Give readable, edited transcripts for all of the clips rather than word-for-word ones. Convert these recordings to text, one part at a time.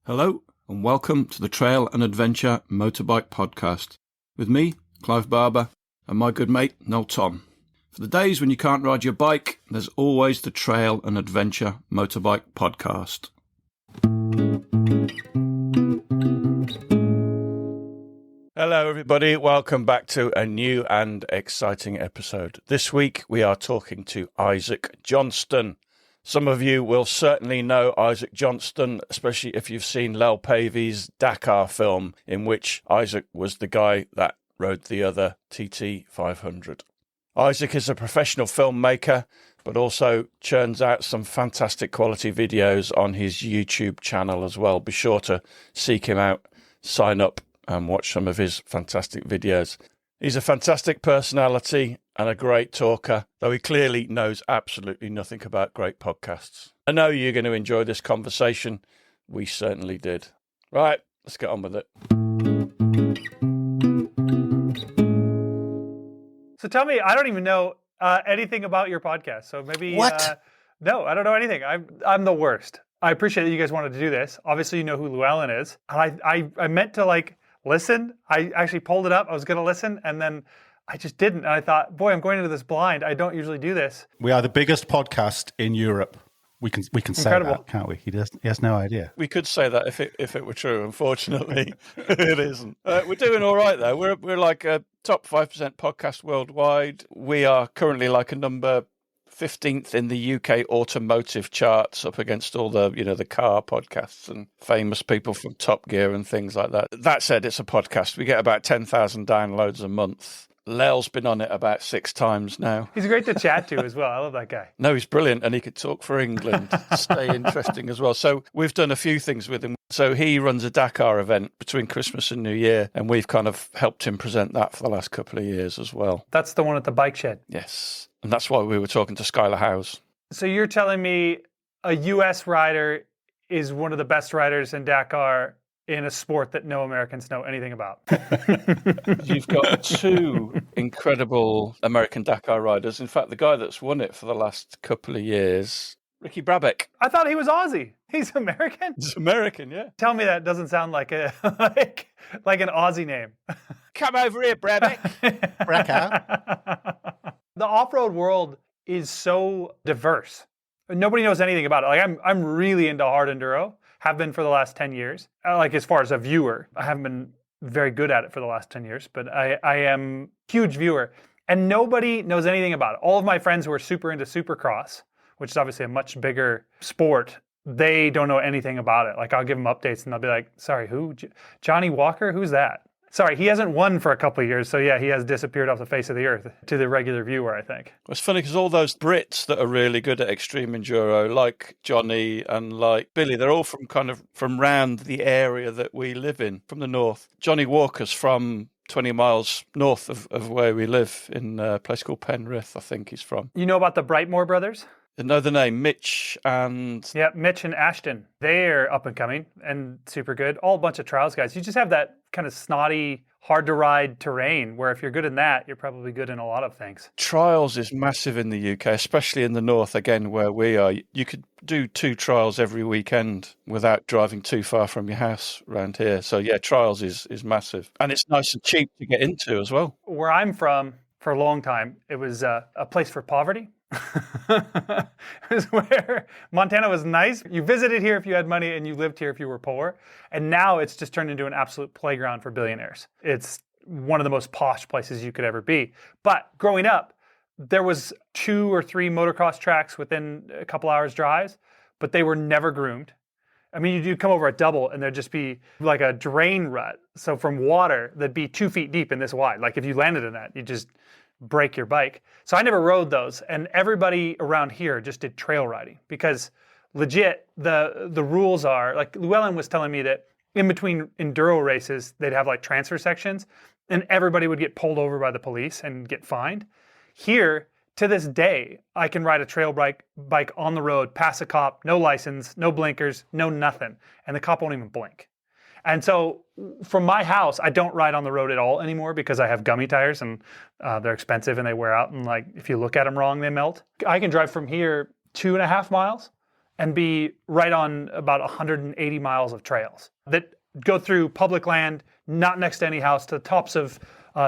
Hello and welcome to the Trail and Adventure Motorbike Podcast with me, Clive Barber, and my good mate, Noel Tom. For the days when you can't ride your bike, there's always the Trail and Adventure Motorbike Podcast. Hello everybody, welcome back to a new and exciting episode. This week we are talking to Isaac Johnston. Some of you will certainly know Isaac Johnston, especially if you've seen Lel Pavy's Dakar film, in which Isaac was the guy that rode the other TT 500. Isaac is a professional filmmaker, but also churns out some fantastic quality videos on his YouTube channel as well. Be sure to seek him out, sign up and watch some of his fantastic videos. He's a fantastic personality and a great talker, though he clearly knows absolutely nothing about great podcasts. I know you're going to enjoy this conversation. We certainly did. Right, let's get on with it. So tell me, I don't even know anything about your podcast. So maybe... What? No, I don't know anything. I'm the worst. I appreciate that you guys wanted to do this. Obviously, you know who Llewellyn is. And I meant to listen. I actually pulled it up. I was going to listen, and then I just didn't. And I thought, boy, I'm going into this blind. I don't usually do this. We are the biggest podcast in Europe. We can say that, can't we? He has no idea. We could say that if it were true. Unfortunately, it isn't. We're doing all right though. We're like a top 5% podcast worldwide. We are currently like a number 15th in the UK automotive charts, up against all the the car podcasts and famous people from Top Gear and things like that. That said, it's a podcast. We get about 10,000 downloads a month. Lel's been on it about 6 times now. He's great to chat to as well. I love that guy. No, he's brilliant, and he could talk for England. Stay interesting as well. So we've done a few things with him. So he runs a Dakar event between Christmas and New Year, and we've kind of helped him present that for the last couple of years as well. That's the one at the bike shed. Yes, and that's why we were talking to Skylar Howes. So you're telling me a US rider is one of the best riders in Dakar in a sport that no Americans know anything about. You've got 2 incredible American Dakar riders. In fact, the guy that's won it for the last couple of years, Ricky Brabeck. I thought he was Aussie. He's American? He's American, yeah. Tell me that doesn't sound like a like an Aussie name. Come over here, Brabeck. The off-road world is so diverse. Nobody knows anything about it. Like I'm really into hard enduro. Have been for the last 10 years. Like as far as a viewer, I haven't been very good at it for the last 10 years, but I am a huge viewer. And nobody knows anything about it. All of my friends who are super into Supercross, which is obviously a much bigger sport, they don't know anything about it. Like I'll give them updates and they'll be like, sorry, who? Johnny Walker? Who's that? Sorry, he hasn't won for a couple of years, so yeah, he has disappeared off the face of the earth to the regular viewer, I think. Well, it's funny because all those Brits that are really good at extreme enduro, like Johnny and like Billy, they're all from round the area that we live in, from the north. Johnny Walker's from 20 miles north of where we live, in a place called Penrith, I think he's from. You know about the Brightmore brothers? I know the name, Mitch and... Yeah, Mitch and Ashton. They're up and coming and super good. All a bunch of trials guys. You just have that kind of snotty, hard to ride terrain where if you're good in that, you're probably good in a lot of things. Trials is massive in the UK, especially in the north, again, where we are. You could do 2 trials every weekend without driving too far from your house around here. So yeah, trials is massive. And it's nice and cheap to get into as well. Where I'm from, for a long time, it was a place for poverty. It was where Montana was nice. You visited here if you had money and you lived here if you were poor. And now it's just turned into an absolute playground for billionaires. It's one of the most posh places you could ever be. But growing up, there was 2 or 3 motocross tracks within a couple hours drives, but they were never groomed. I mean, you'd come over a double and there'd just be like a drain rut. So from water, that'd be 2 feet deep and this wide. Like if you landed in that, you just break your bike. So I never rode those. And everybody around here just did trail riding because legit, the rules are, like Llewellyn was telling me that in between enduro races, they'd have like transfer sections and everybody would get pulled over by the police and get fined. Here, to this day, I can ride a trail bike on the road, pass a cop, no license, no blinkers, no nothing. And the cop won't even blink. And so from my house, I don't ride on the road at all anymore because I have gummy tires and they're expensive and they wear out. And like, if you look at them wrong, they melt. I can drive from here 2.5 miles and be right on about 180 miles of trails that go through public land, not next to any house, to the tops of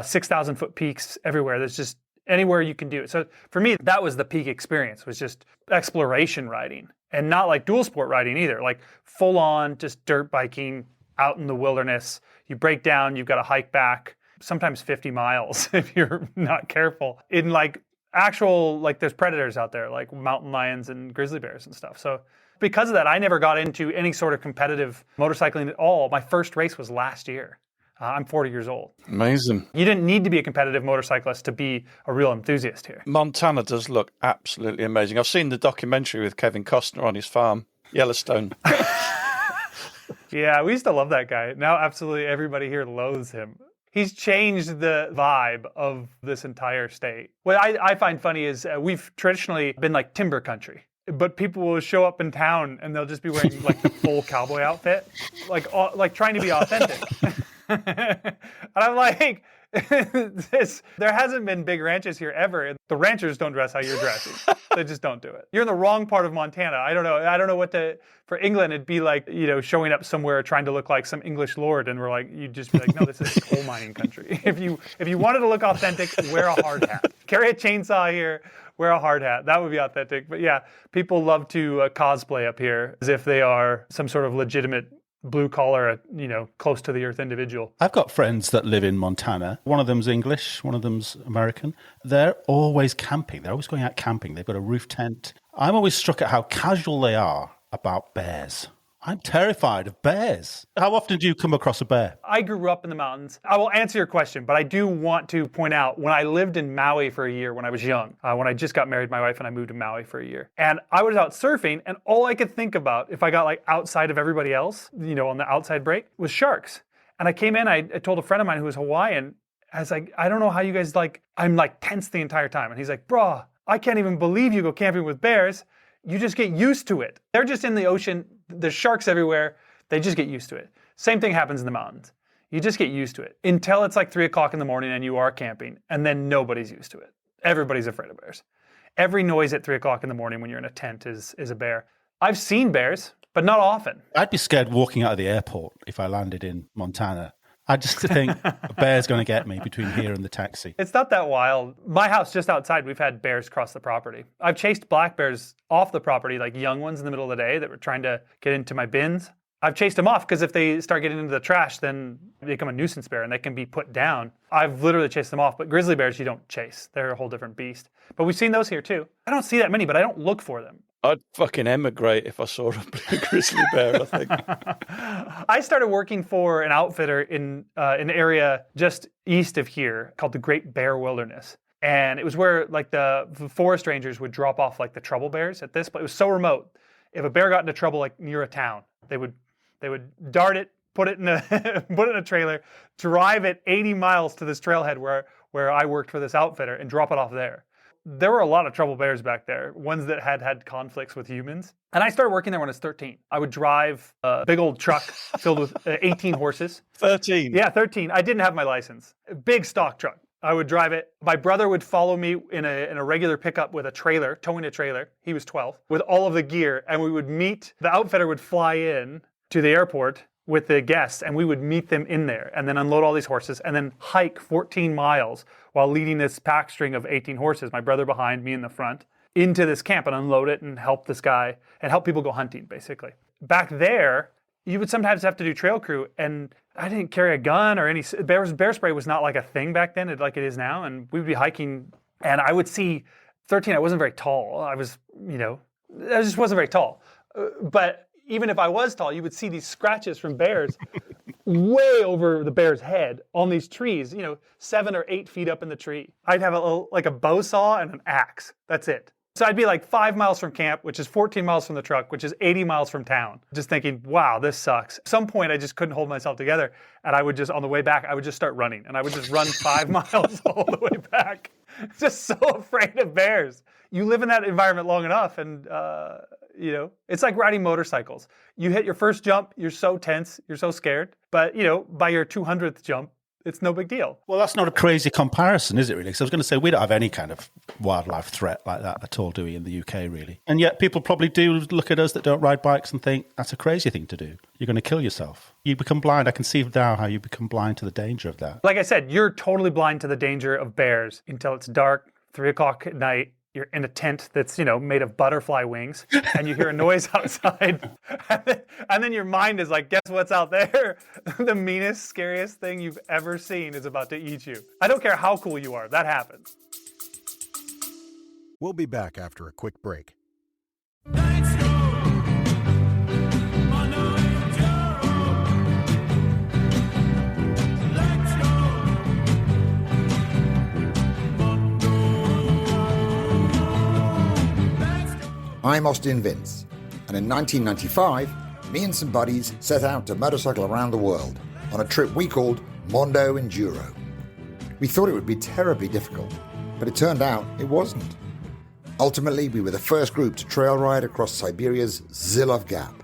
6,000 foot peaks everywhere. There's just anywhere you can do it. So for me, that was the peak experience, was just exploration riding, and not like dual sport riding either, like full on just dirt biking out in the wilderness. You break down, you've got to hike back, sometimes 50 miles if you're not careful, in like actual, like there's predators out there, like mountain lions and grizzly bears and stuff. So because of that, I never got into any sort of competitive motorcycling at all. My first race was last year. I'm 40 years old. Amazing. You didn't need to be a competitive motorcyclist to be a real enthusiast here. Montana does look absolutely amazing. I've seen the documentary with Kevin Costner on his farm, Yellowstone. Yeah, we used to love that guy. Now absolutely everybody here loathes him. He's changed the vibe of this entire state. What I find funny is we've traditionally been like timber country, but people will show up in town and they'll just be wearing like the full cowboy outfit, like trying to be authentic. And I'm like, there hasn't been big ranches here ever, and the ranchers don't dress how you're dressing. They just don't do it. You're in the wrong part of Montana. I don't know what for England it'd be like, showing up somewhere trying to look like some English lord, and we're like, you'd just be like, no, this is coal mining country. If you wanted to look authentic, wear a hard hat. Carry a chainsaw here, wear a hard hat. That would be authentic. But yeah, people love to cosplay up here as if they are some sort of legitimate blue collar, close to the earth individual. I've got friends that live in Montana. One of them's English, one of them's American. They're always camping. They're always going out camping. They've got a roof tent. I'm always struck at how casual they are about bears. I'm terrified of bears. How often do you come across a bear? I grew up in the mountains. I will answer your question, but I do want to point out, when I lived in Maui for a year when I was young, when I just got married to my wife and I moved to Maui for a year, and I was out surfing, and all I could think about, if I got like outside of everybody else, on the outside break, was sharks. And I came in, I told a friend of mine who was Hawaiian, I was like, I don't know how you guys I'm like tense the entire time. And he's like, bruh, I can't even believe you go camping with bears. You just get used to it. They're just in the ocean. There's sharks everywhere. They just get used to it. Same thing happens in the mountains. You just get used to it until it's like 3 o'clock in the morning and you are camping, and then nobody's used to it. Everybody's afraid of bears. Every noise at 3 o'clock in the morning when you're in a tent is a bear. I've seen bears, but not often. I'd be scared walking out of the airport if I landed in Montana. I just think a bear's going to get me between here and the taxi. It's not that wild. My house just outside, we've had bears cross the property. I've chased black bears off the property, like young ones in the middle of the day that were trying to get into my bins. I've chased them off because if they start getting into the trash, then they become a nuisance bear and they can be put down. I've literally chased them off, but grizzly bears you don't chase. They're a whole different beast. But we've seen those here too. I don't see that many, but I don't look for them. I'd fucking emigrate if I saw a blue grizzly bear, I think. I started working for an outfitter in an area just east of here called the Great Bear Wilderness. And it was where like the forest rangers would drop off like the trouble bears at this, but it was so remote. If a bear got into trouble like near a town, they would dart it, put it in a trailer, drive it 80 miles to this trailhead where I worked for this outfitter and drop it off there. There were a lot of trouble bears back there, ones that had conflicts with humans. And I started working there when I was 13. I would drive a big old truck filled with 18 horses. 13? Yeah, 13. I didn't have my license. A big stock truck. I would drive it. My brother would follow me in a regular pickup with a trailer, towing a trailer. He was 12, with all of the gear. And we would meet, the outfitter would fly in to the airport with the guests, and we would meet them in there and then unload all these horses and then hike 14 miles while leading this pack string of 18 horses, my brother behind, me in the front, into this camp and unload it and help this guy and help people go hunting, basically. Back there, you would sometimes have to do trail crew, and I didn't carry a gun or any, bear spray was not like a thing back then like it is now, and we would be hiking, and I would see, 13, I wasn't very tall. I just wasn't very tall. But even if I was tall, you would see these scratches from bears way over the bear's head on these trees, 7 or 8 feet up in the tree. I'd have a bow saw and an axe. That's it. So I'd be like 5 miles from camp, which is 14 miles from the truck, which is 80 miles from town. Just thinking, wow, this sucks. At some point, I just couldn't hold myself together. And I would just, on the way back, I would just start running. And I would just run 5 miles all the way back. Just so afraid of bears. You live in that environment long enough, and it's like riding motorcycles. You hit your first jump, you're so tense, you're so scared. But, by your 200th jump, it's no big deal. Well, that's not a crazy comparison, is it, really? Because I was going to say, we don't have any kind of wildlife threat like that at all, do we, in the UK, really? And yet people probably do look at us that don't ride bikes and think, that's a crazy thing to do. You're going to kill yourself. You become blind. I can see now how you become blind to the danger of that. Like I said, you're totally blind to the danger of bears until it's dark, 3 o'clock at night. You're in a tent that's, made of butterfly wings, and you hear a noise outside. And then your mind is like, guess what's out there? The meanest, scariest thing you've ever seen is about to eat you. I don't care how cool you are. That happens. We'll be back after a quick break. I'm Austin Vince, and in 1995, me and some buddies set out to motorcycle around the world on a trip we called Mondo Enduro. We thought it would be terribly difficult, but it turned out it wasn't. Ultimately, we were the first group to trail ride across Siberia's Zilov Gap,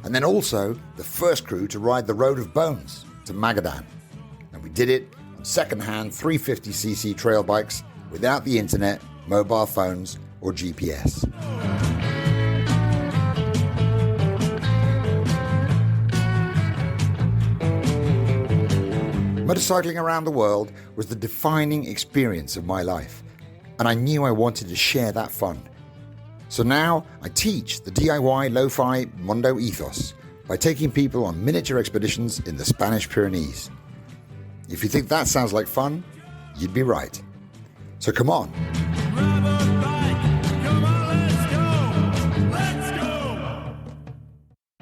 and then also the first crew to ride the Road of Bones to Magadan. And we did it on second-hand 350cc trail bikes without the internet, mobile phones, or GPS. Motorcycling around the world was the defining experience of my life, and I knew I wanted to share that fun. So now I teach the DIY lo-fi Mondo ethos by taking people on miniature expeditions in the Spanish Pyrenees. If you think that sounds like fun, you'd be right. So come on.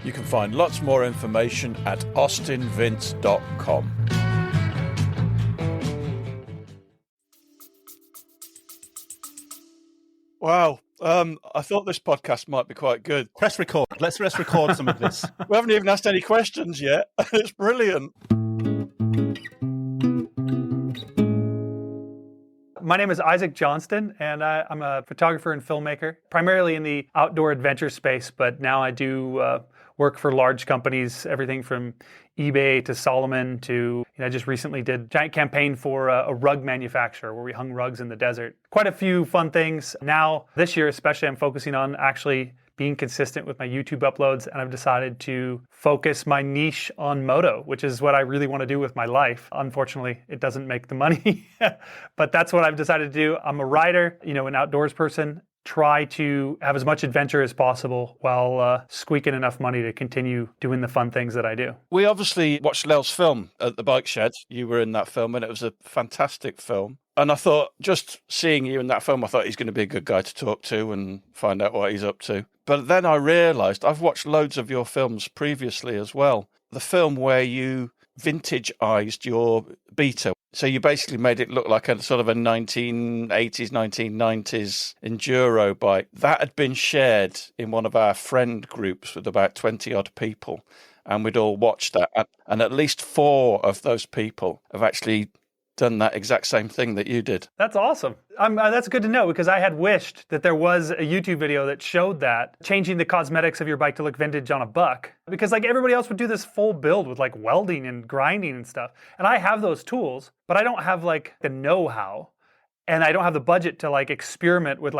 You can find lots more information at austinvince.com. Wow. I thought this podcast might be quite good. Press record. Let's record some of this. We haven't even asked any questions yet. It's brilliant. My name is Isaac Johnston, and I'm a photographer and filmmaker, primarily in the outdoor adventure space, but now I do work for large companies, everything from eBay to Solomon to, I just recently did a giant campaign for a rug manufacturer where we hung rugs in the desert. Quite a few fun things. Now, this year especially, I'm focusing on actually being consistent with my YouTube uploads, and I've decided to focus my niche on moto, which is what I really want to do with my life. Unfortunately, it doesn't make the money, but that's what I've decided to do. I'm a rider, an outdoors person. Try to have as much adventure as possible while squeaking enough money to continue doing the fun things that I do. We obviously watched Lel's film at the bike shed. You were in that film, and it was a fantastic film. And I thought, just seeing you in that film, I thought he's going to be a good guy to talk to and find out what he's up to. But then I realised I've watched loads of your films previously as well. The film where you vintageized your Beta. So you basically made it look like a sort of a 1980s, 1990s enduro bike. That had been shared in one of our friend groups with about 20 odd people. And we'd all watched that. And at least 4 of those people have actually done that exact same thing that you did. That's awesome. That's good to know, because I had wished that there was a YouTube video that showed that, changing the cosmetics of your bike to look vintage on a buck. Because everybody else would do this full build with welding and grinding and stuff. And I have those tools, but I don't have the know-how. And I don't have the budget to experiment with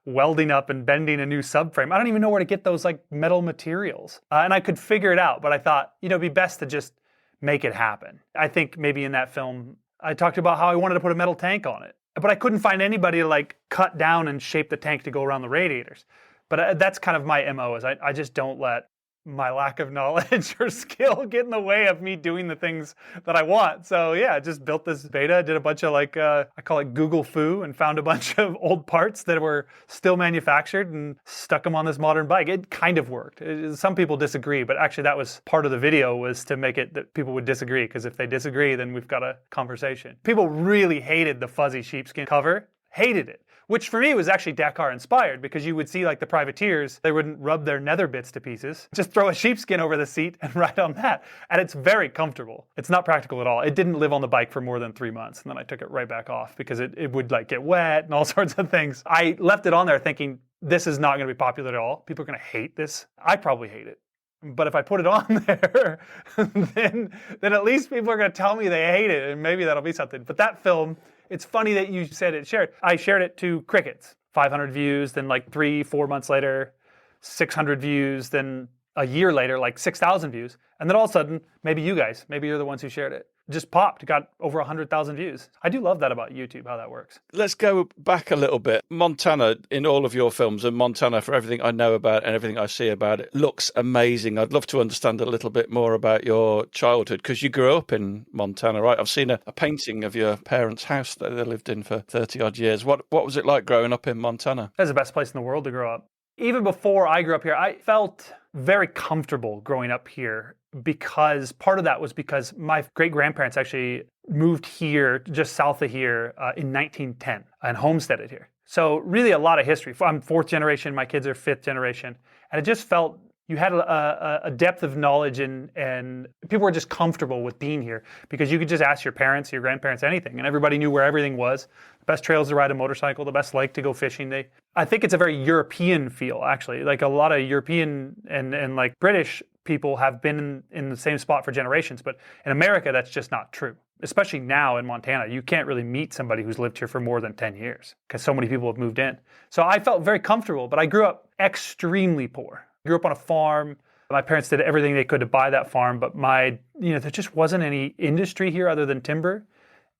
welding up and bending a new subframe. I don't even know where to get those metal materials. And I could figure it out, but I thought, it'd be best to just make it happen. I think maybe in that film, I talked about how I wanted to put a metal tank on it, but I couldn't find anybody to cut down and shape the tank to go around the radiators. But that's kind of my MO, is I just don't let my lack of knowledge or skill get in the way of me doing the things that I want. So yeah, I just built this Beta, did a bunch of I call it Google foo, and found a bunch of old parts that were still manufactured and stuck them on this modern bike. It kind of worked. Some people disagree, but actually that was part of the video, was to make it that people would disagree, because if they disagree, then we've got a conversation. People really hated the fuzzy sheepskin cover, hated it. Which for me was actually Dakar inspired, because you would see the privateers, they wouldn't rub their nether bits to pieces. Just throw a sheepskin over the seat and ride on that. And it's very comfortable. It's not practical at all. It didn't live on the bike for more than 3 months. And then I took it right back off because it would get wet and all sorts of things. I left it on there thinking, this is not going to be popular at all. People are going to hate this. I probably hate it. But if I put it on there, then at least people are going to tell me they hate it, and maybe that'll be something. But that film, it's funny that you said it shared. I shared it to crickets, 500 views, then like 3-4 months later, 600 views, then a year later, like 6,000 views. And then all of a sudden, maybe you guys, maybe you're the ones who shared it. Just popped, got over 100,000 views. I do love that about YouTube, how that works. Let's go back a little bit. Montana, in all of your films, and Montana, for everything I know about and everything I see about it, looks amazing. I'd love to understand a little bit more about your childhood, because you grew up in Montana, right? I've seen a painting of your parents' house that they lived in for 30-odd years. What was it like growing up in Montana? That's the best place in the world to grow up. Even before I grew up here, I felt very comfortable growing up here, because part of that was because my great-grandparents actually moved here just south of here in 1910 and homesteaded here. So really a lot of history. I'm fourth generation, my kids are fifth generation. And it just felt you had a depth of knowledge, and people were just comfortable with being here because you could just ask your parents, your grandparents, anything, and everybody knew where everything was. The best trails to ride a motorcycle, the best lake to go fishing. I think it's a very European feel, actually. Like a lot of European and like British people have been in the same spot for generations, but in America, that's just not true. Especially now in Montana, you can't really meet somebody who's lived here for more than 10 years because so many people have moved in. So I felt very comfortable, but I grew up extremely poor. I grew up on a farm. My parents did everything they could to buy that farm, but there just wasn't any industry here other than timber,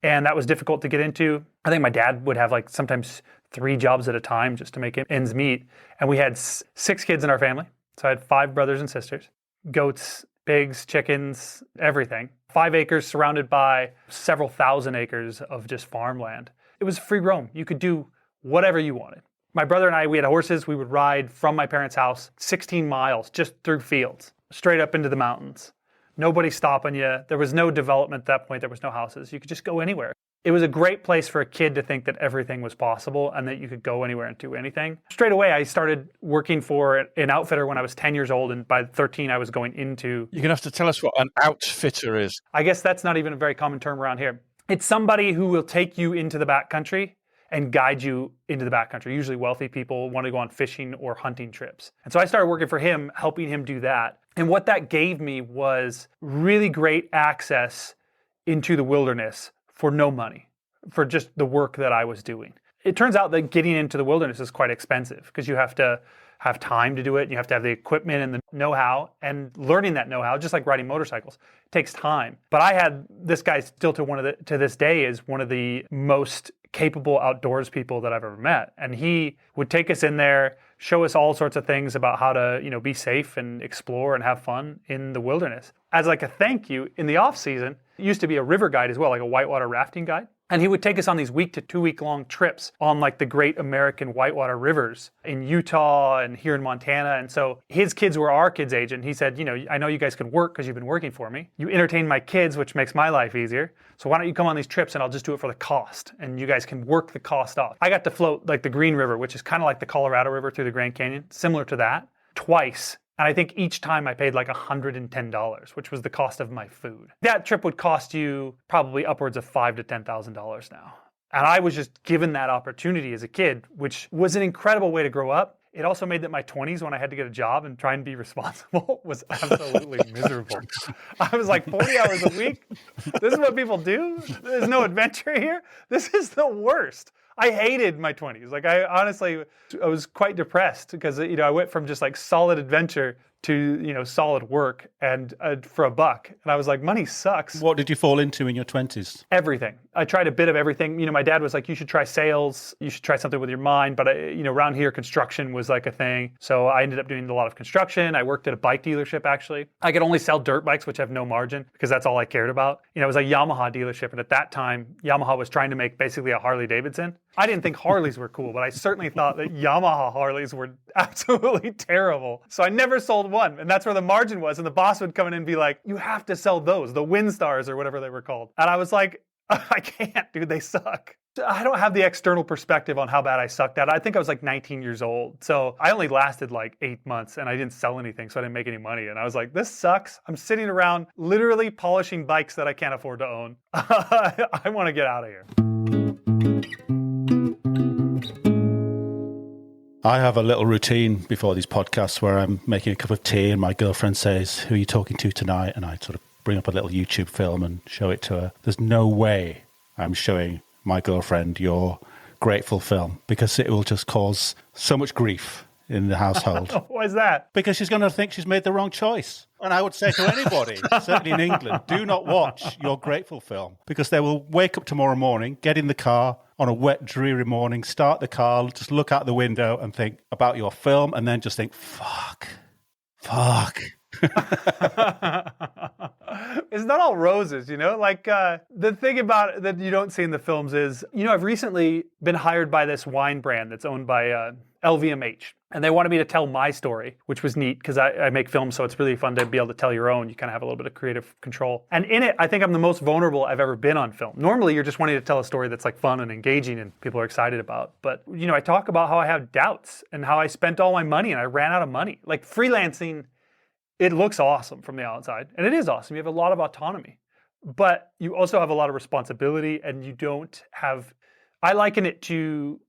and that was difficult to get into. I think my dad would have like sometimes 3 jobs at a time just to make ends meet, and we had 6 kids in our family. So I had 5 brothers and sisters, goats, pigs, chickens, everything. 5 acres surrounded by several thousand acres of just farmland. It was free roam. You could do whatever you wanted. My brother and I, we had horses. We would ride from my parents' house 16 miles just through fields, straight up into the mountains. Nobody stopping you. There was no development at that point. There was no houses. You could just go anywhere. It was a great place for a kid to think that everything was possible and that you could go anywhere and do anything. Straight away, I started working for an outfitter when I was 10 years old, and by 13, I was going into... You're going to have to tell us what an outfitter is. I guess that's not even a very common term around here. It's somebody who will take you into the backcountry and guide you into the backcountry. Usually wealthy people want to go on fishing or hunting trips. And so I started working for him, helping him do that. And what that gave me was really great access into the wilderness for no money, for just the work that I was doing. It turns out that getting into the wilderness is quite expensive because you have to have time to do it. And you have to have the equipment and the know-how, and learning that know-how, just like riding motorcycles, takes time. But I had this guy still to this day is one of the most capable outdoors people that I've ever met. And he would take us in there, show us all sorts of things about how to, be safe and explore and have fun in the wilderness. As like a thank you, in the off season, he used to be a river guide as well, like a whitewater rafting guide. And he would take us on these 1 to 2 week long trips on like the great American whitewater rivers in Utah and here in Montana. And so his kids were our kids' age. And he said, I know you guys can work because you've been working for me. You entertain my kids, which makes my life easier. So why don't you come on these trips and I'll just do it for the cost. And you guys can work the cost off. I got to float like the Green River, which is kind of like the Colorado River through the Grand Canyon, similar to that, twice. And I think each time I paid like $110, which was the cost of my food. That trip would cost you probably upwards of $5,000 to $10,000 now. And I was just given that opportunity as a kid, which was an incredible way to grow up. It also made that my 20s, when I had to get a job and try and be responsible, was absolutely miserable. I was like 40 hours a week. This is what people do? There's no adventure here? This is the worst. I hated my 20s. Like I was quite depressed because, I went from just like solid adventure to, solid work and for a buck. And I was like, money sucks. What did you fall into in your 20s? Everything. I tried a bit of everything. My dad was like, you should try sales. You should try something with your mind. But, around here, construction was like a thing. So I ended up doing a lot of construction. I worked at a bike dealership, actually. I could only sell dirt bikes, which have no margin because that's all I cared about. It was a Yamaha dealership. And at that time, Yamaha was trying to make basically a Harley Davidson. I didn't think Harleys were cool, but I certainly thought that Yamaha Harleys were absolutely terrible. So I never sold one. And that's where the margin was. And the boss would come in and be like, you have to sell those, the Windstars or whatever they were called. And I was like, I can't, dude, they suck. I don't have the external perspective on how bad I sucked at. I think I was like 19 years old. So I only lasted like 8 months and I didn't sell anything, so I didn't make any money. And I was like, this sucks. I'm sitting around literally polishing bikes that I can't afford to own. I want to get out of here. I have a little routine before these podcasts where I'm making a cup of tea and my girlfriend says, "Who are you talking to tonight?" And I sort of bring up a little YouTube film and show it to her. There's no way I'm showing my girlfriend your Grateful film because it will just cause so much grief in the household. Why is that? Because she's going to think she's made the wrong choice. And I would say to anybody, certainly in England, do not watch your Grateful film because they will wake up tomorrow morning, get in the car on a wet, dreary morning, start the car, just look out the window and think about your film and then just think, fuck. It's not all roses, you know? Like, the thing about it that you don't see in the films is, you know, I've recently been hired by this wine brand that's owned by LVMH. And they wanted me to tell my story, which was neat because I make films, so it's really fun to be able to tell your own. You kind of have a little bit of creative control. And in it, I think I'm the most vulnerable I've ever been on film. Normally, you're just wanting to tell a story that's like fun and engaging and people are excited about. But, you know, I talk about how I have doubts and how I spent all my money and I ran out of money. Like freelancing, it looks awesome from the outside. And it is awesome. You have a lot of autonomy. But you also have a lot of responsibility and you don't have... I liken it to...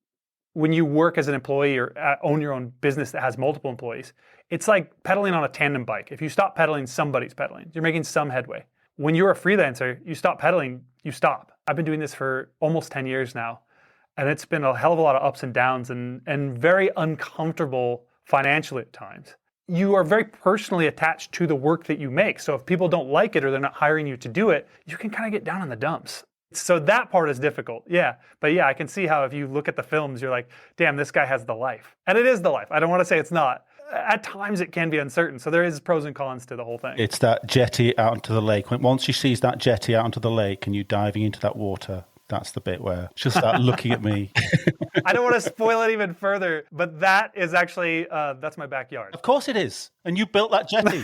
when you work as an employee or own your own business that has multiple employees, it's like pedaling on a tandem bike. If you stop pedaling, somebody's pedaling. You're making some headway. When you're a freelancer, you stop pedaling, you stop. I've been doing this for almost 10 years now, and it's been a hell of a lot of ups and downs and very uncomfortable financially at times. You are very personally attached to the work that you make. So if people don't like it or they're not hiring you to do it, you can kind of get down in the dumps. So that part is difficult, yeah. But yeah, I can see how if you look at the films, you're like, damn, this guy has the life. And it is the life. I don't want to say it's not. At times it can be uncertain. So there is pros and cons to the whole thing. It's that jetty out into the lake. Once she sees that jetty out into the lake and you diving into that water, that's the bit where she'll start looking at me. I don't want to spoil it even further, but that is actually, that's my backyard. Of course it is. And you built that jetty.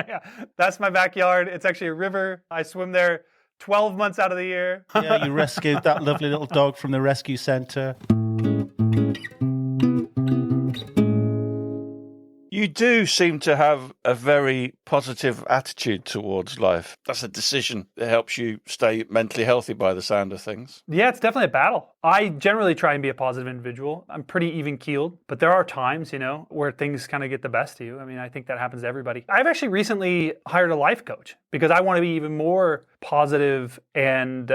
Yeah, that's my backyard. It's actually a river. I swim there 12 months out of the year. Yeah, you rescued that lovely little dog from the rescue centre. You do seem to have a very positive attitude towards life. That's a decision that helps you stay mentally healthy by the sound of things. Yeah, it's definitely a battle. I generally try and be a positive individual. I'm pretty even-keeled, but there are times, you know, where things kind of get the best of you. I mean, I think that happens to everybody. I've actually recently hired a life coach because I want to be even more positive and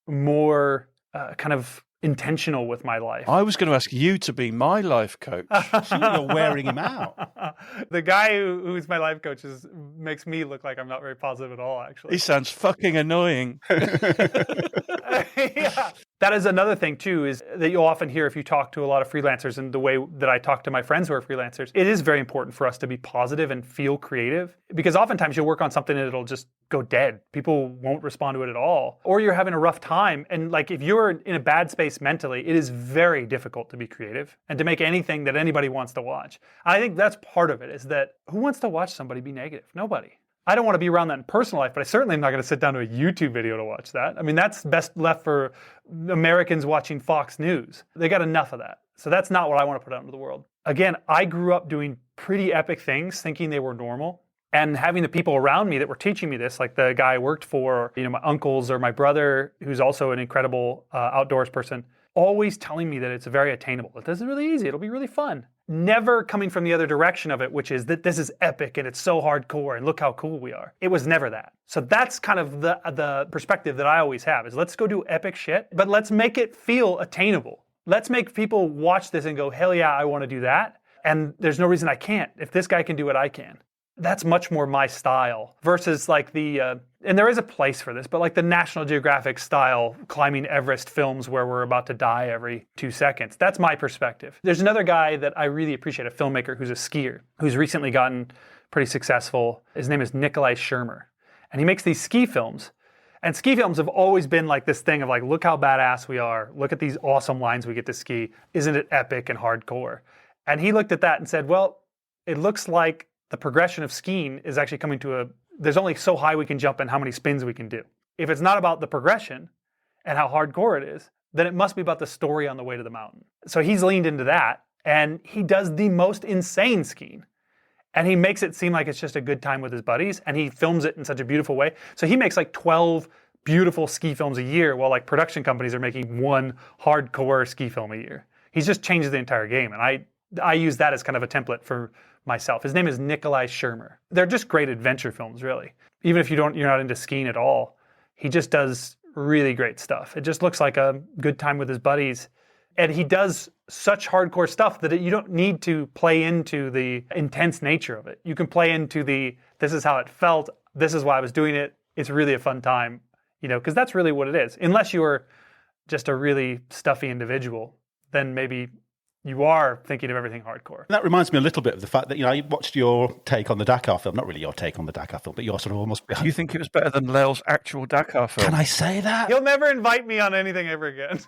more kind of intentional with my life. I was going to ask you to be my life coach. You're wearing him out. The guy who's my life coach makes me look like I'm not very positive at all, actually. He sounds fucking annoying. Yeah. That is another thing, too, is that you'll often hear if you talk to a lot of freelancers and the way that I talk to my friends who are freelancers, it is very important for us to be positive and feel creative because oftentimes you'll work on something and it'll just go dead. People won't respond to it at all. Or you're having a rough time. And like if you're in a bad space mentally, it is very difficult to be creative and to make anything that anybody wants to watch. I think that's part of it is that who wants to watch somebody be negative? Nobody. I don't want to be around that in personal life, but I certainly am not going to sit down to a YouTube video to watch that. I mean, that's best left for Americans watching Fox News. They got enough of that. So that's not what I want to put out into the world. Again, I grew up doing pretty epic things, thinking they were normal. And having the people around me that were teaching me this, like the guy I worked for, you know, my uncles or my brother, who's also an incredible outdoors person, always telling me that it's very attainable. This is really easy. It'll be really fun. Never coming from the other direction of it, which is that this is epic and it's so hardcore and look how cool we are. It was never that. So that's kind of the perspective that I always have is let's go do epic shit, but let's make it feel attainable. Let's make people watch this and go, hell yeah, I want to do that. And there's no reason I can't. If this guy can do it, I can. That's much more my style versus like and there is a place for this, but like the National Geographic style climbing Everest films where we're about to die every 2 seconds. That's my perspective. There's another guy that I really appreciate, a filmmaker who's a skier, who's recently gotten pretty successful. His name is Nikolai Shermer. And he makes these ski films. And ski films have always been like this thing of like, look how badass we are. Look at these awesome lines we get to ski. Isn't it epic and hardcore? And he looked at that and said, well, it looks like the progression of skiing is actually coming to there's only so high we can jump and how many spins we can do. If it's not about the progression and how hardcore it is, then it must be about the story on the way to the mountain. So he's leaned into that and he does the most insane skiing. And he makes it seem like it's just a good time with his buddies and he films it in such a beautiful way. So he makes like 12 beautiful ski films a year while like production companies are making one hardcore ski film a year. He's just changed the entire game. And I use that as kind of a template for myself. His name is Nikolai Schirmer. They're just great adventure films, really. Even if you're not into skiing at all, he just does really great stuff. It just looks like a good time with his buddies. And he does such hardcore stuff that you don't need to play into the intense nature of it. You can play into this is how it felt, this is why I was doing it. It's really a fun time, because that's really what it is. Unless you're just a really stuffy individual, then maybe you are thinking of everything hardcore. That reminds me a little bit of the fact that, I watched your take on the Dakar film. Not really your take on the Dakar film, but you're sort of almost... You think it was better than Lel's actual Dakar film? Can I say that? He'll never invite me on anything ever again.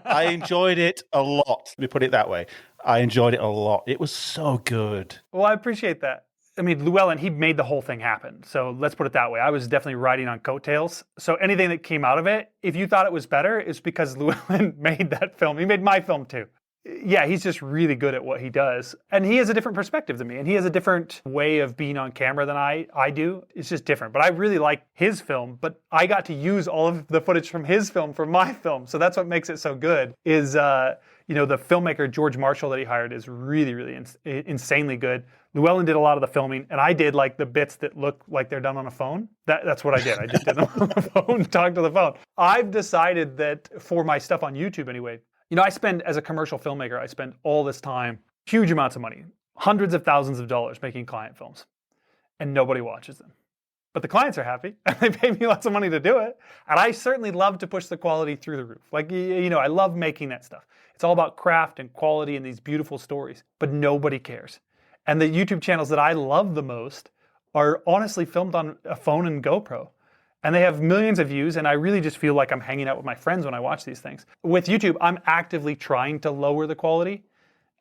I enjoyed it a lot. Let me put it that way. I enjoyed it a lot. It was so good. Well, I appreciate that. I mean, Llewellyn, he made the whole thing happen. So let's put it that way. I was definitely riding on coattails. So anything that came out of it, if you thought it was better, it's because Llewellyn made that film. He made my film too. Yeah, he's just really good at what he does. And he has a different perspective than me. And he has a different way of being on camera than I do. It's just different. But I really like his film. But I got to use all of the footage from his film for my film. So that's what makes it so good is, the filmmaker, George Marshall, that he hired is really, really insanely good. Llewellyn did a lot of the filming. And I did like the bits that look like they're done on a phone. That's what I did. I just did them on the phone, talked to the phone. I've decided that for my stuff on YouTube anyway, I spend, as a commercial filmmaker, I spend all this time, huge amounts of money, hundreds of thousands of dollars making client films, and nobody watches them. But the clients are happy, and they pay me lots of money to do it. And I certainly love to push the quality through the roof. Like, I love making that stuff. It's all about craft and quality and these beautiful stories, but nobody cares. And the YouTube channels that I love the most are honestly filmed on a phone and GoPro. And they have millions of views, and I really just feel like I'm hanging out with my friends when I watch these things. With YouTube, I'm actively trying to lower the quality.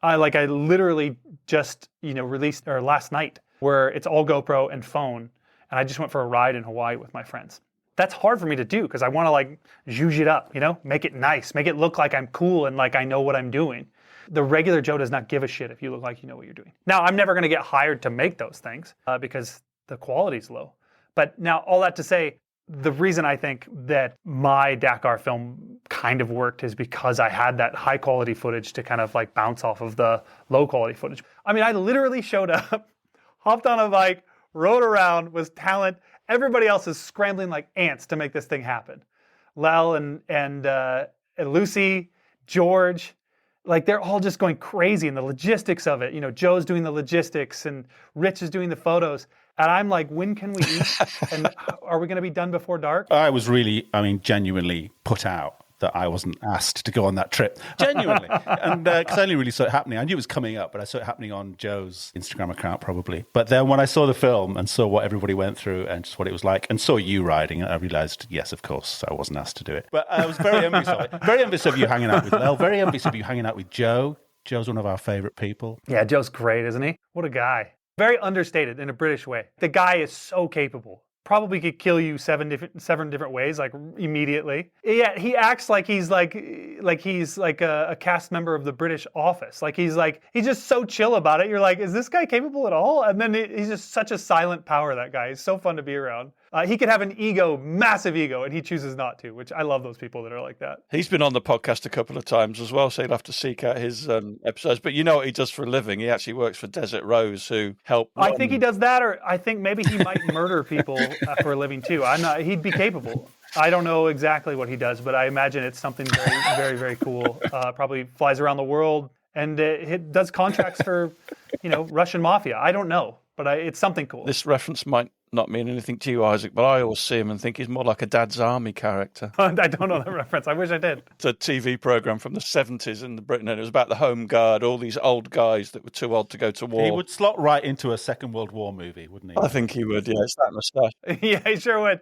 I literally just, released, or last night, where it's all GoPro and phone, and I just went for a ride in Hawaii with my friends. That's hard for me to do, because I want to zhuzh it up, make it nice, make it look like I'm cool and like I know what I'm doing. The regular Joe does not give a shit if you look like you know what you're doing. Now, I'm never going to get hired to make those things, because the quality's low. But now, all that to say, the reason I think that my Dakar film kind of worked is because I had that high quality footage to kind of bounce off of the low quality footage. I mean, I literally showed up, hopped on a bike, rode around, was talent. Everybody else is scrambling like ants to make this thing happen. Lel and Lucy, George, they're all just going crazy in the logistics of it. Joe's doing the logistics and Rich is doing the photos. And I'm like, when can we eat? And are we going to be done before dark? I was really, genuinely put out that I wasn't asked to go on that trip. Genuinely. And because I only really saw it happening. I knew it was coming up, but I saw it happening on Joe's Instagram account probably. But then when I saw the film and saw what everybody went through and just what it was like, and saw you riding, I realised, yes, of course, I wasn't asked to do it. But I was very envious of it. Very envious of you hanging out with Lel. Very envious of you hanging out with Joe. Joe's one of our favourite people. Yeah, Joe's great, isn't he? What a guy. Very understated in a British way. The guy is so capable. Probably could kill you seven different ways, immediately. Yeah, he acts like he's a cast member of the British Office. He's just so chill about it. You're like, is this guy capable at all? And then he's just such a silent power, that guy. He's so fun to be around. He could have an ego, massive ego, and he chooses not to, which I love those people that are like that. He's been on the podcast a couple of times as well, so you'll have to seek out his episodes. But you know what he does for a living? He actually works for Desert Rose, who help. I think he does that, or I think maybe he might murder people for a living too. He'd be capable. I don't know exactly what he does, but I imagine it's something very, very, very cool. Probably flies around the world and it does contracts for, Russian mafia. I don't know, but it's something cool. This reference might not mean anything to you, Isaac, but I always see him and think he's more like a Dad's Army character. I don't know that reference. I wish I did. It's a TV program from the 70s in Britain, and it was about the Home Guard, all these old guys that were too old to go to war. He would slot right into a Second World War movie, wouldn't he? I think he would, yeah. It's that moustache. Yeah, he sure would.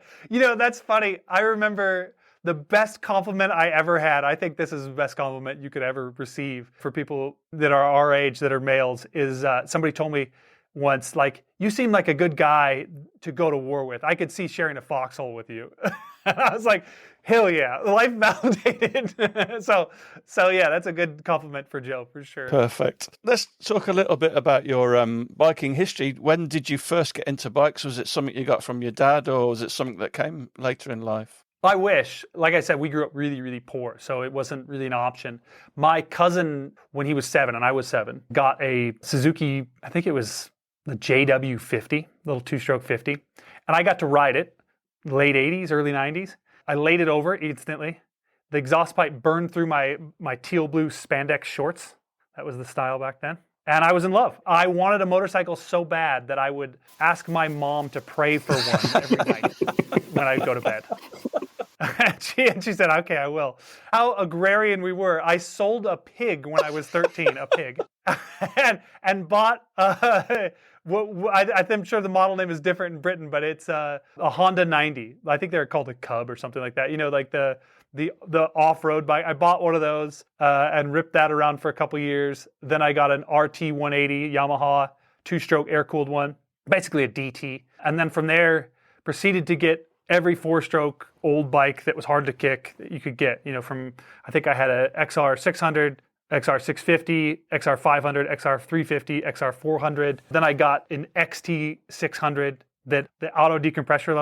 That's funny. I remember the best compliment I ever had, I think this is the best compliment you could ever receive for people that are our age, that are males, is somebody told me once, you seem like a good guy to go to war with. I could see sharing a foxhole with you. And I was like, hell yeah, life validated. So yeah, that's a good compliment for Joe, for sure. Perfect. Let's talk a little bit about your biking history. When did you first get into bikes? Was it something you got from your dad, or was it something that came later in life? I wish. Like I said, we grew up really, really poor, so it wasn't really an option. My cousin, when he was 7 and I was 7, got a Suzuki, I think it was the JW50, little two-stroke 50, and I got to ride it, late 80s, early 90s. I laid it over instantly. The exhaust pipe burned through my teal blue spandex shorts. That was the style back then. And I was in love. I wanted a motorcycle so bad that I would ask my mom to pray for one every night when I'd go to bed. And she said, okay, I will. How agrarian we were. I sold a pig when I was 13, a pig, and bought, I'm sure the model name is different in Britain, but it's a Honda 90. I think they're called a Cub or something like that. You know, like the off-road bike. I bought one of those and ripped that around for a couple years. Then I got an RT 180 Yamaha two-stroke air-cooled one, basically a DT. And then from there, proceeded to get every four-stroke old bike that was hard to kick that you could get. You know, from, I think I had a XR 600, XR 650, XR 500, XR 350, XR 400. Then I got an XT 600 that the auto decompression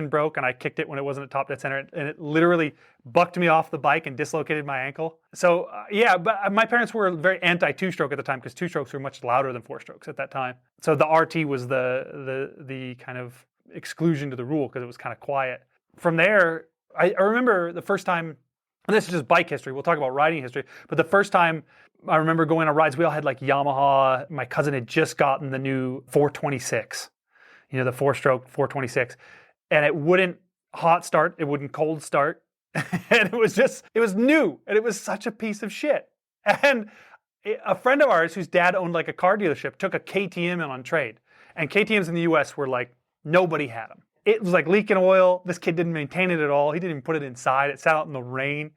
broke, and I kicked it when it wasn't at top dead center, and it literally bucked me off the bike and dislocated my ankle. So yeah, but my parents were very anti two-stroke at the time because two-strokes were much louder than four-strokes at that time. So the RT was the kind of exclusion to the rule because it was kind of quiet. From there, I remember the first time, and this is just bike history, we'll talk about riding history, but the first time I remember going on rides, we all had like Yamaha. My cousin had just gotten the new 426, you know, the four-stroke 426, and it wouldn't hot start, it wouldn't cold start, and it was new, and it was such a piece of shit. And a friend of ours whose dad owned like a car dealership took a KTM in on trade, and KTMs in the US were like, nobody had them. It was like leaking oil. This kid didn't maintain it at all. He didn't even put it inside. It sat out in the rain.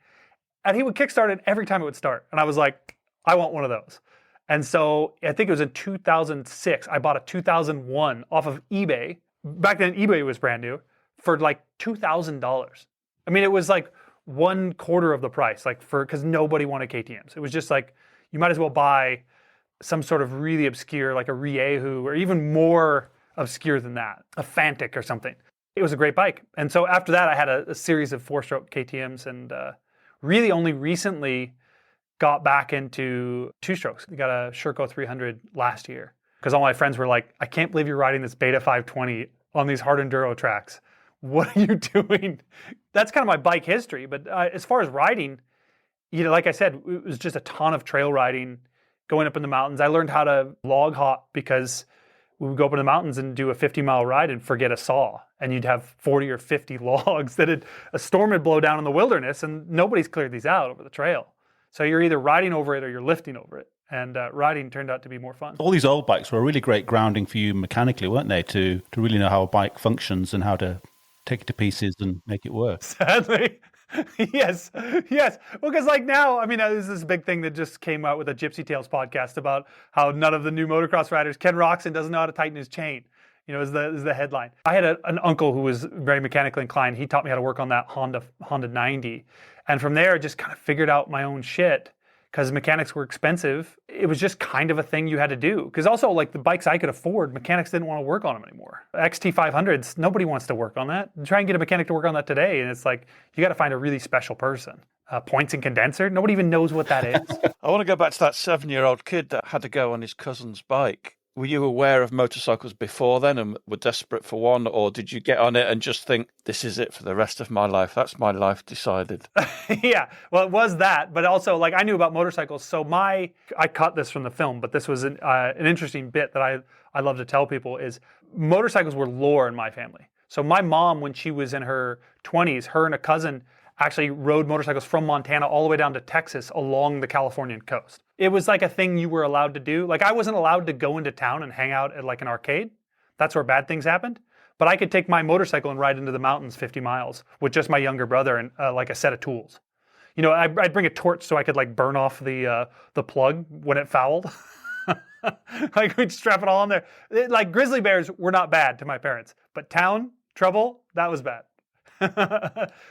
And he would kickstart it every time it would start. And I was like, I want one of those. And so I think it was in 2006, I bought a 2001 off of eBay. Back then, eBay was brand new for like $2,000. I mean, it was like 1/4 of the price, like because nobody wanted KTMs. It was just like, you might as well buy some sort of really obscure, like a Riehu, or even more obscure than that, a Fantic or something. It was a great bike. And so after that, I had a series of four-stroke KTMs, and really only recently got back into two-strokes. I got a Sherco 300 last year because all my friends were like, I can't believe you're riding this Beta 520 on these hard enduro tracks. What are you doing? That's kind of my bike history. But as far as riding, you know, like I said, it was just a ton of trail riding, going up in the mountains. I learned how to log hop because we would go up in the mountains and do a 50-mile ride and forget a saw. And you'd have 40 or 50 logs that a storm would blow down in the wilderness, and nobody's cleared these out over the trail. So you're either riding over it or you're lifting over it. And riding turned out to be more fun. All these old bikes were really great grounding for you mechanically, weren't they? To really know how a bike functions and how to take it to pieces and make it work. Sadly. Yes. Well, because like now, I mean, there's this big thing that just came out with a Gypsy Tales podcast about how none of the new motocross riders, Ken Roxon doesn't know how to tighten his chain, you know, is the headline. I had an uncle who was very mechanically inclined. He taught me how to work on that Honda 90. And from there, I just kind of figured out my own shit because mechanics were expensive. It was just kind of a thing you had to do. Because also, like the bikes I could afford, mechanics didn't want to work on them anymore. XT500s, nobody wants to work on that. Try and get a mechanic to work on that today, and it's like, you got to find a really special person. Points and condenser, nobody even knows what that is. I want to go back to that 7-year-old kid that had to go on his cousin's bike. Were you aware of motorcycles before then and were desperate for one, or did you get on it and just think, this is it for the rest of my life? That's my life decided. Yeah, well, it was that, but also, like, I knew about motorcycles, so I cut this from the film, but this was an interesting bit that I love to tell people is motorcycles were lore in my family. So my mom, when she was in her 20s, her and a cousin actually rode motorcycles from Montana all the way down to Texas along the Californian coast. It was like a thing you were allowed to do. Like I wasn't allowed to go into town and hang out at like an arcade. That's where bad things happened. But I could take my motorcycle and ride into the mountains 50 miles with just my younger brother and like a set of tools. You know, I'd bring a torch so I could like burn off the plug when it fouled. Like we'd strap it all on there. Like grizzly bears were not bad to my parents, but town trouble, that was bad.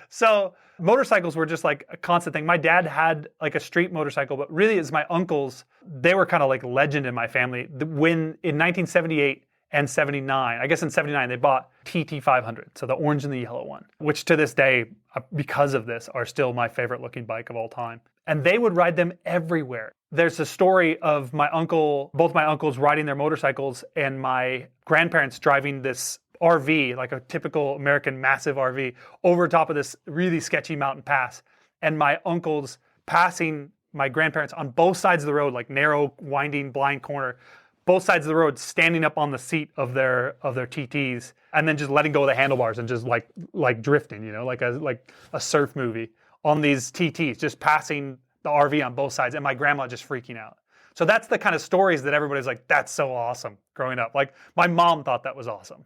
So motorcycles were just like a constant thing. My dad had like a street motorcycle, but really it's my uncles. They were kind of like legend in my family. When in 1978, and 79. I guess in 79 they bought TT500, so the orange and the yellow one, which to this day, because of this, are still my favorite looking bike of all time. And they would ride them everywhere. There's a story of both my uncles riding their motorcycles and my grandparents driving this RV, like a typical American massive RV, over top of this really sketchy mountain pass. And my uncles passing my grandparents on both sides of the road, like narrow, winding, blind corner, both sides of the road, standing up on the seat of their TTs, and then just letting go of the handlebars and just like drifting, like a surf movie on these TTs, just passing the RV on both sides, and my grandma just freaking out. So that's the kind of stories that everybody's like, that's so awesome growing up. Like my mom thought that was awesome.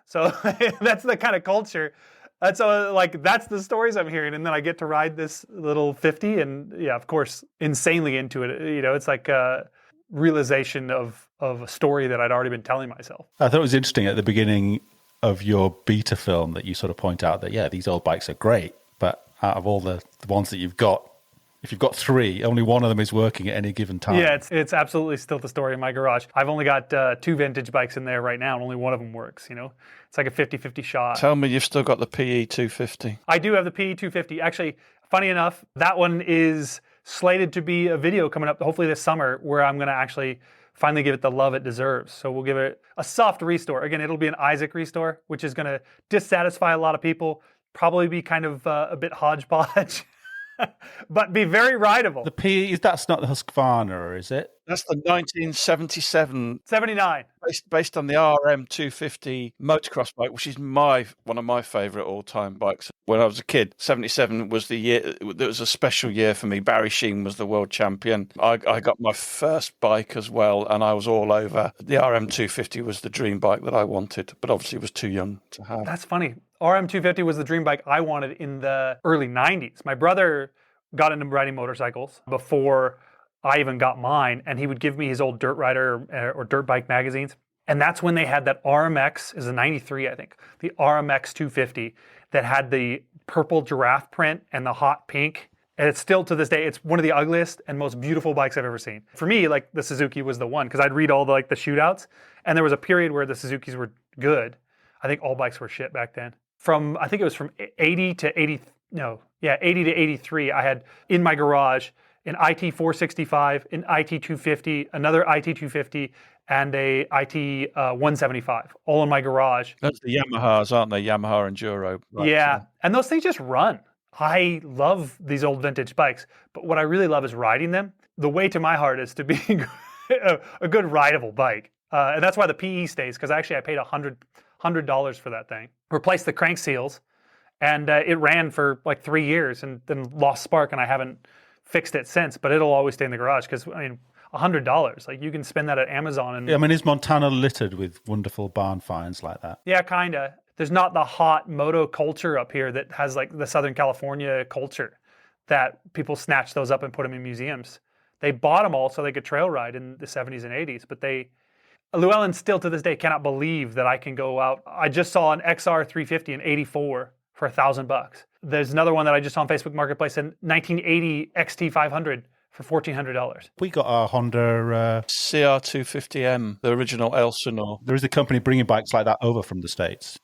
So that's the kind of culture. And so that's the stories I'm hearing. And then I get to ride this little 50 and yeah, of course, insanely into it. It's like a realization of a story that I'd already been telling myself. I thought it was interesting at the beginning of your beta film that you sort of point out that, yeah, these old bikes are great, but out of all the ones that you've got, if you've got three, only one of them is working at any given time. Yeah, it's absolutely still the story in my garage. I've only got 2 vintage bikes in there right now, and only one of them works, It's like a 50-50 shot. Tell me you've still got the PE 250. I do have the PE 250. Actually, funny enough, that one is slated to be a video coming up, hopefully this summer, where I'm going to actually finally give it the love it deserves. So we'll give it a soft restore. Again, it'll be an Isaac restore, which is going to dissatisfy a lot of people, probably be kind of a bit hodgepodge. But be very rideable. The PE, that's not the Husqvarna, is it? That's the 1977 79. based on the RM 250 motocross bike, which is one of my favourite all-time bikes. When I was a kid, 77 was the year. It was a special year for me. Barry Sheen was the world champion. I got my first bike as well, and I was all over. The RM 250 was the dream bike that I wanted, but obviously was too young to have. That's funny. RM 250 was the dream bike I wanted in the early 90s. My brother got into riding motorcycles before I even got mine, and he would give me his old Dirt Rider or Dirt Bike magazines. And that's when they had that RMX, it was a 93, I think, the RMX 250 that had the purple giraffe print and the hot pink. And it's still to this day, it's one of the ugliest and most beautiful bikes I've ever seen. For me, like the Suzuki was the one, because I'd read all the shootouts, and there was a period where the Suzukis were good. I think all bikes were shit back then. I think it was from 80 to 83, I had in my garage an IT 465, an IT 250, another IT 250, and a IT 175, all in my garage. That's the Yamahas, aren't they? Yamaha Enduro. Right? Yeah, and those things just run. I love these old vintage bikes, but what I really love is riding them. The way to my heart is to be a good rideable bike. And that's why the PE stays, because actually I paid $100 for that thing. Replaced the crank seals, and it ran for like 3 years and then lost spark, and I haven't fixed it since, but it'll always stay in the garage because, $100, like you can spend that at Amazon. And is Montana littered with wonderful barn finds like that? Yeah, kind of. There's not the hot moto culture up here that has like the Southern California culture that people snatch those up and put them in museums. They bought them all so they could trail ride in the 70s and 80s, but Llewellyn still to this day cannot believe that I can go out. I just saw an XR 350 in 84 for $1,000. There's another one that I just saw on Facebook Marketplace, in 1980 XT500 for $1,400. We got our Honda CR250M, the original Elsinore. There is a company bringing bikes like that over from the States.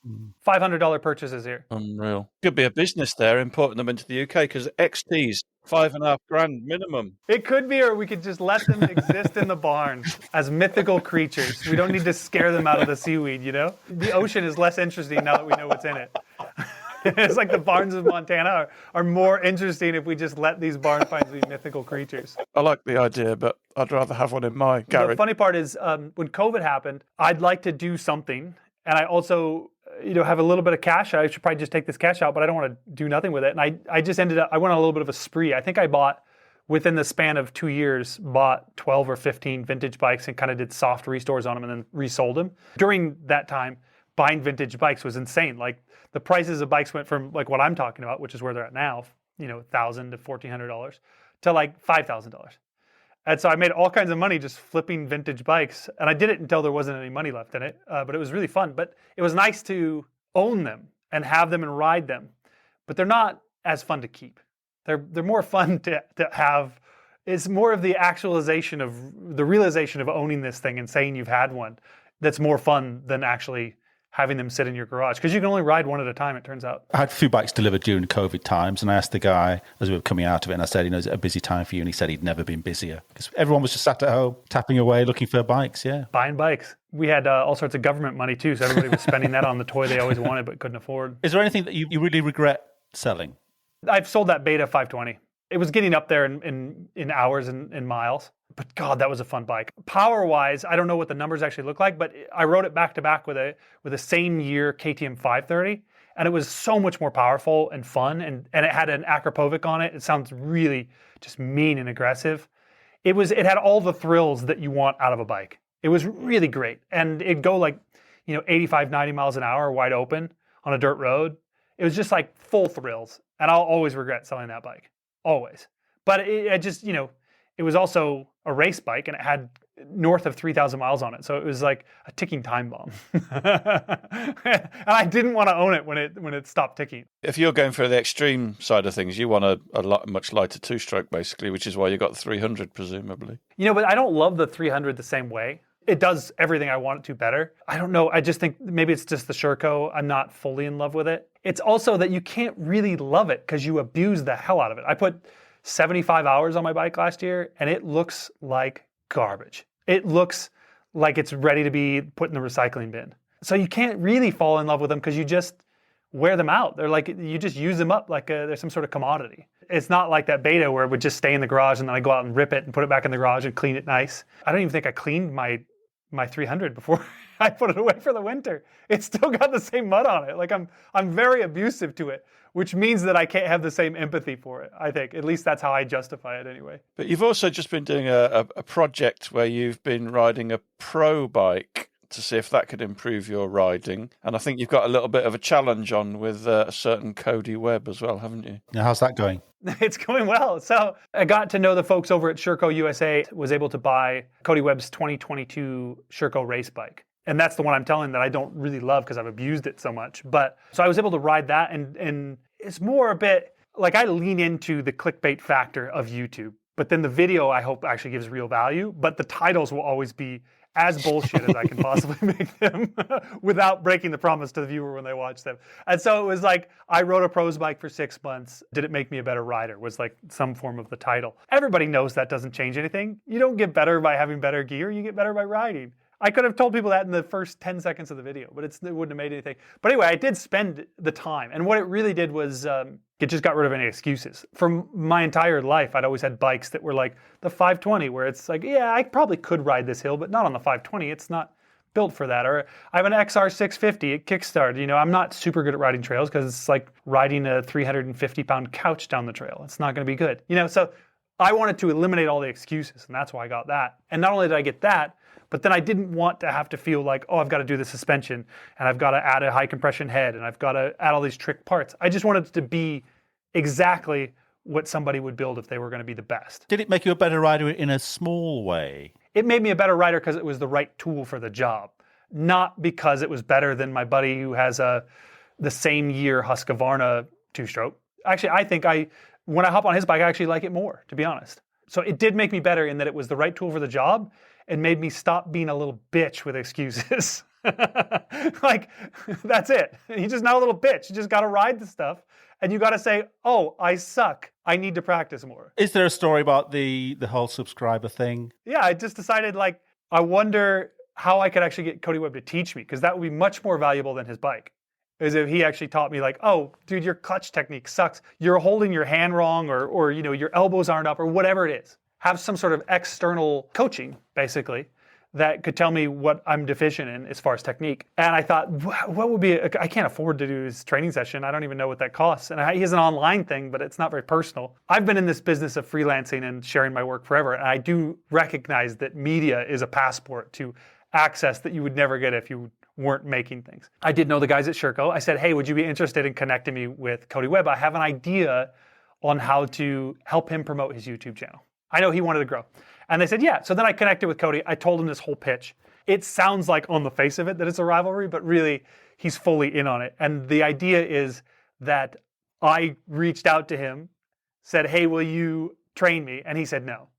$500 purchases here. Unreal. Could be a business there importing them into the UK, because XTs, $5,500 minimum. It could be, or we could just let them exist in the barn as mythical creatures. We don't need to scare them out of the seaweed, The ocean is less interesting now that we know what's in it. It's like the barns of Montana are more interesting if we just let these barn finds be mythical creatures. I like the idea, but I'd rather have one in my garage. The funny part is when COVID happened, I'd like to do something. And I also, have a little bit of cash. I should probably just take this cash out, but I don't want to do nothing with it. And I just I went on a little bit of a spree. I think I bought, within the span of 2 years, 12 or 15 vintage bikes and kind of did soft restores on them and then resold them. During that time, buying vintage bikes was insane. Like the prices of bikes went from like what I'm talking about, which is where they're at now, $1,000 to $1,400, to like $5,000. And so I made all kinds of money just flipping vintage bikes. And I did it until there wasn't any money left in it. But it was really fun. But it was nice to own them and have them and ride them. But they're not as fun to keep. They're more fun to have. It's more of the realization of owning this thing and saying you've had one that's more fun than actually having them sit in your garage, because you can only ride one at a time, it turns out. I had a few bikes delivered during COVID times, and I asked the guy as we were coming out of it, and I said, is it a busy time for you? And he said he'd never been busier, because everyone was just sat at home, tapping away, looking for bikes, yeah. Buying bikes. We had all sorts of government money too, so everybody was spending that on the toy they always wanted but couldn't afford. Is there anything that you really regret selling? I've sold that Beta 520. It was getting up there in hours and in miles. But God, that was a fun bike. Power-wise, I don't know what the numbers actually look like, but I rode it back-to-back with a same year KTM 530, and it was so much more powerful and fun, and it had an Akrapovic on it. It sounds really just mean and aggressive. It had all the thrills that you want out of a bike. It was really great, and it'd go 85, 90 miles an hour wide open on a dirt road. It was just like full thrills, and I'll always regret selling that bike, always. But it just, it was also a race bike, and it had north of 3,000 miles on it. So it was like a ticking time bomb. And I didn't want to own it when it stopped ticking. If you're going for the extreme side of things, you want a much lighter two-stroke, basically, which is why you got the 300, presumably. But I don't love the 300 the same way. It does everything I want it to better. I don't know. I just think maybe it's just the Sherco. I'm not fully in love with it. It's also that you can't really love it because you abuse the hell out of it. I put 75 hours on my bike last year, and it looks like garbage. It looks like it's ready to be put in the recycling bin. So you can't really fall in love with them because you just wear them out. They're like, you just use them up like they're some sort of commodity. It's not like that Beta where it would just stay in the garage and then I go out and rip it and put it back in the garage and clean it nice. I don't even think I cleaned my 300 before I put it away for the winter. It's still got the same mud on it. Like I'm very abusive to it, which means that I can't have the same empathy for it, I think. At least that's how I justify it anyway. But you've also just been doing a project where you've been riding a pro bike to see if that could improve your riding. And I think you've got a little bit of a challenge on with a certain Cody Webb as well, haven't you? Now, how's that going? It's going well. So I got to know the folks over at Sherco USA, was able to buy Cody Webb's 2022 Sherco race bike. And that's the one I'm telling that I don't really love because I've abused it so much. But so I was able to ride that, and it's more a bit like I lean into the clickbait factor of YouTube. But then the video, I hope, actually gives real value. But the titles will always be as bullshit as I can possibly make them without breaking the promise to the viewer when they watch them. And so it was like, I rode a pros bike for 6 months. Did it make me a better rider? Was like some form of the title. Everybody knows that doesn't change anything. You don't get better by having better gear. You get better by riding. I could have told people that in the first 10 seconds of the video, but it wouldn't have made anything. But anyway, I did spend the time. And what it really did was it just got rid of any excuses. For my entire life, I'd always had bikes that were like the 520, where it's like, yeah, I probably could ride this hill, but not on the 520. It's not built for that. Or I have an XR 650 at Kickstart. I'm not super good at riding trails because it's like riding a 350-pound couch down the trail. It's not going to be good. So I wanted to eliminate all the excuses, and that's why I got that. And not only did I get that, but then I didn't want to have to feel like, oh, I've got to do the suspension, and I've got to add a high compression head, and I've got to add all these trick parts. I just wanted it to be exactly what somebody would build if they were going to be the best. Did it make you a better rider in a small way? It made me a better rider because it was the right tool for the job, not because it was better than my buddy who has the same year Husqvarna two-stroke. Actually, I think when I hop on his bike, I actually like it more, to be honest. So it did make me better in that it was the right tool for the job and made me stop being a little bitch with excuses. Like, that's it. You're just not a little bitch. You just got to ride the stuff. And you got to say, oh, I suck. I need to practice more. Is there a story about the whole subscriber thing? Yeah, I just decided, I wonder how I could actually get Cody Webb to teach me, because that would be much more valuable than his bike. Is if he actually taught me oh, dude, your clutch technique sucks. You're holding your hand wrong, or your elbows aren't up, or whatever it is. Have some sort of external coaching, basically, that could tell me what I'm deficient in as far as technique. And I thought, what would be, I can't afford to do his training session. I don't even know what that costs. And he has an online thing, but it's not very personal. I've been in this business of freelancing and sharing my work forever. And I do recognize that media is a passport to access that you would never get if you weren't making things. I did know the guys at Sherco. I said, hey, would you be interested in connecting me with Cody Webb? I have an idea on how to help him promote his YouTube channel. I know he wanted to grow. And they said, yeah. So then I connected with Cody. I told him this whole pitch. It sounds like on the face of it that it's a rivalry, but really he's fully in on it. And the idea is that I reached out to him, said, hey, will you train me? And he said no.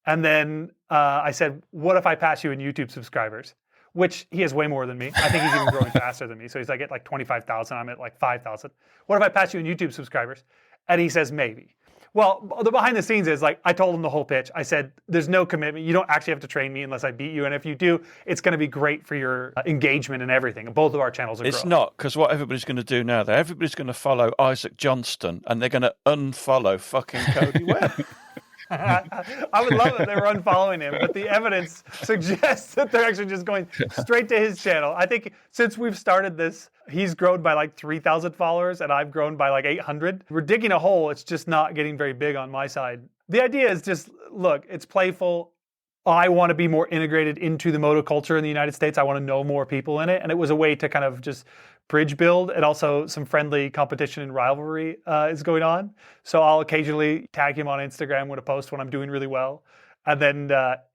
And then I said, what if I pass you in YouTube subscribers? which he has way more than me. I think he's even growing faster than me. So he's like at like 25,000. I'm at like 5,000. What if I pass you in YouTube subscribers? And he says, maybe. Well, the behind the scenes is like, I told him the whole pitch. I said, there's no commitment. You don't actually have to train me unless I beat you. And if you do, it's going to be great for your engagement and everything. Both of our channels are It's growing. not, because what everybody's going to do now, everybody's going to follow Isaac Johnston and they're going to unfollow fucking Cody Webb. I would love it if they were unfollowing him, but the evidence suggests that they're actually just going straight to his channel. I think since we've started this, he's grown by like 3,000 followers and I've grown by like 800. We're digging a hole. It's just not getting very big on my side. The idea is just, look, it's playful. I want to be more integrated into the moto culture in the United States. I want to know more people in it. And it was a way to kind of just bridge build, and also some friendly competition and rivalry is going on. So I'll occasionally tag him on Instagram with a post when I'm doing really well. And then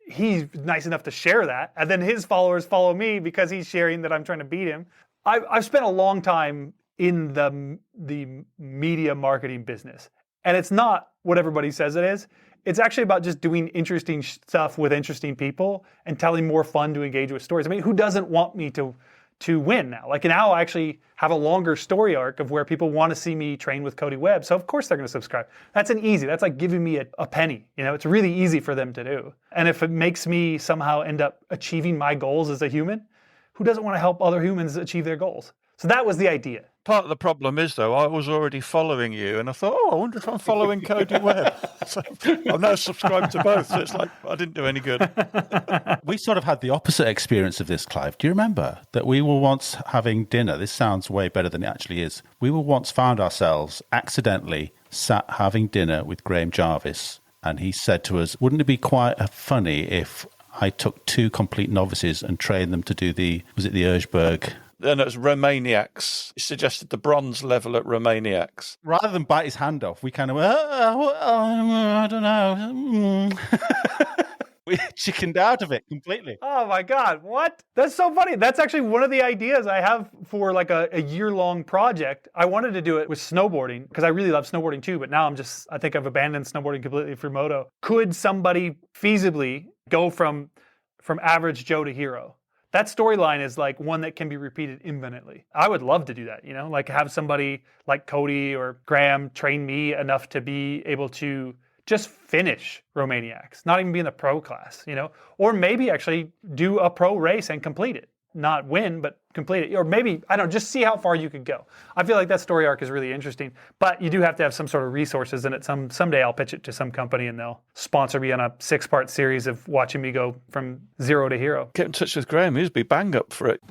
he's nice enough to share that. And then his followers follow me because he's sharing that I'm trying to beat him. I've spent a long time in the media marketing business. And it's not what everybody says it is. It's actually about just doing interesting stuff with interesting people and telling more fun to engage with stories. I mean, who doesn't want me to win now? Like now I actually have a longer story arc of where people want to see me train with Cody Webb. So of course they're going to subscribe. That's that's like giving me a penny. You know, it's really easy for them to do. And if it makes me somehow end up achieving my goals as a human, who doesn't want to help other humans achieve their goals? So that was the idea. Part of the problem is, though, I was already following you, and I thought, I wonder if I'm following Cody Webb. So I'm now subscribed to both, so it's like I didn't do any good. We sort of had the opposite experience of this, Clive. Do you remember that we were once having dinner? This sounds way better than it actually is. We were once found ourselves accidentally sat having dinner with Graham Jarvis, and he said to us, wouldn't it be quite funny if I took two complete novices and trained them to do the Erzberg? Then it was Romaniacs. He suggested the bronze level at Romaniacs. Rather than bite his hand off, we kind of, I don't know. We chickened out of it completely. Oh my God, what? That's so funny. That's actually one of the ideas I have for like a year-long project. I wanted to do it with snowboarding because I really love snowboarding too, but now I think I've abandoned snowboarding completely for moto. Could somebody feasibly go from average Joe to hero? That storyline is like one that can be repeated infinitely. I would love to do that, you know, like have somebody like Cody or Graham train me enough to be able to just finish Romaniacs, not even be in the pro class, you know, or maybe actually do a pro race and complete it. Not win, but complete it. Or maybe, I don't know, just see how far you could go. I feel like that story arc is really interesting, but you do have to have some sort of resources in it. Someday I'll pitch it to some company and they'll sponsor me on a 6-part series of watching me go from zero to hero. Get in touch with Graham. He'd be bang up for it.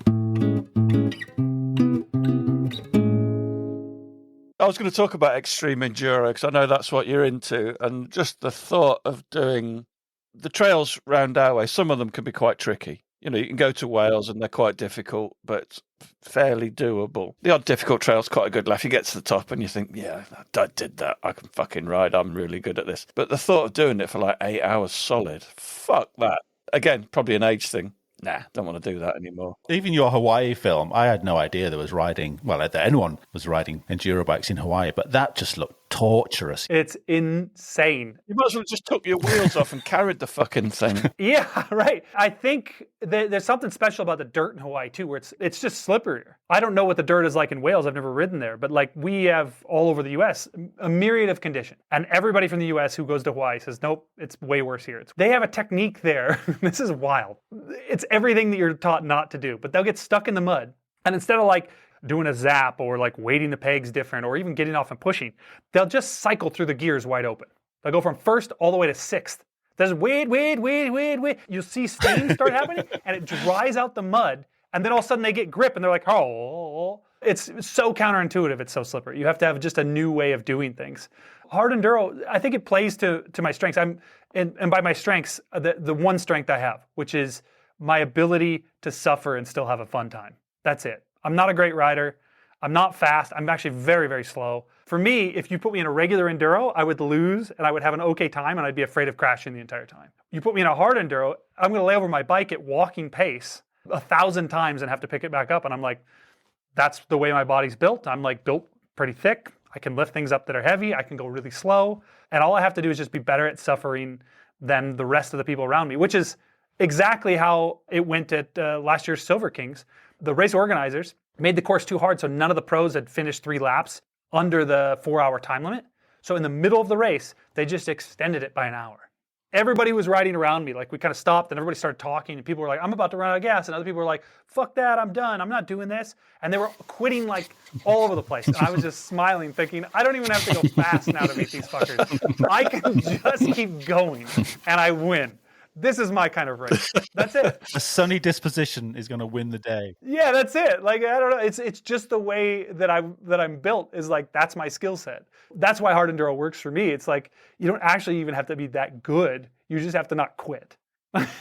I was going to talk about extreme enduro because I know that's what you're into, and just the thought of doing the trails round our way, some of them can be quite tricky. You know, you can go to Wales and they're quite difficult, but fairly doable. The odd difficult trail's quite a good laugh. You get to the top and you think, yeah, I did that. I can fucking ride. I'm really good at this. But the thought of doing it for like 8 hours solid, fuck that. Again, probably an age thing. Nah, don't want to do that anymore. Even your Hawaii film, I had no idea there was riding, that anyone was riding enduro bikes in Hawaii, but that just looked torturous. It's insane. You might as well just took your wheels off and carried the fucking thing. Yeah, right. I think there's something special about the dirt in Hawaii too, where it's just slipperier. I don't know what the dirt is like in Wales. I've never ridden there, but like we have all over the US, a myriad of conditions. And everybody from the US who goes to Hawaii says, nope, it's way worse here. They have a technique there. This is wild. It's everything that you're taught not to do, but they'll get stuck in the mud. And instead of like doing a zap or like weighting the pegs different or even getting off and pushing, they'll just cycle through the gears wide open. They'll go from first all the way to sixth. There's wait. You'll see steam start happening and it dries out the mud. And then all of a sudden they get grip and they're like, oh. It's so counterintuitive. It's so slippery. You have to have just a new way of doing things. Hard enduro, I think it plays to my strengths. And by my strengths, the one strength I have, which is my ability to suffer and still have a fun time. That's it. I'm not a great rider. I'm not fast. I'm actually very, very slow. For me, if you put me in a regular enduro, I would lose and I would have an okay time and I'd be afraid of crashing the entire time. You put me in a hard enduro, I'm going to lay over my bike at walking pace 1,000 times and have to pick it back up. And I'm like, that's the way my body's built. I'm like built pretty thick. I can lift things up that are heavy. I can go really slow. And all I have to do is just be better at suffering than the rest of the people around me, which is exactly how it went at last year's Silver Kings. The race organizers made the course too hard, so none of the pros had finished 3 laps under the 4-hour time limit. So in the middle of the race, they just extended it by an hour. Everybody was riding around me. Like, we kind of stopped and everybody started talking, and people were like, I'm about to run out of gas. And other people were like, fuck that, I'm done. I'm not doing this. And they were quitting like all over the place. And I was just smiling, thinking, I don't even have to go fast now to beat these fuckers. I can just keep going and I win. This is my kind of race. That's it. A sunny disposition is going to win the day. Yeah, that's it. Like, I don't know. It's just the way that I'm built, is like, that's my skill set. That's why hard enduro works for me. It's like, you don't actually even have to be that good. You just have to not quit.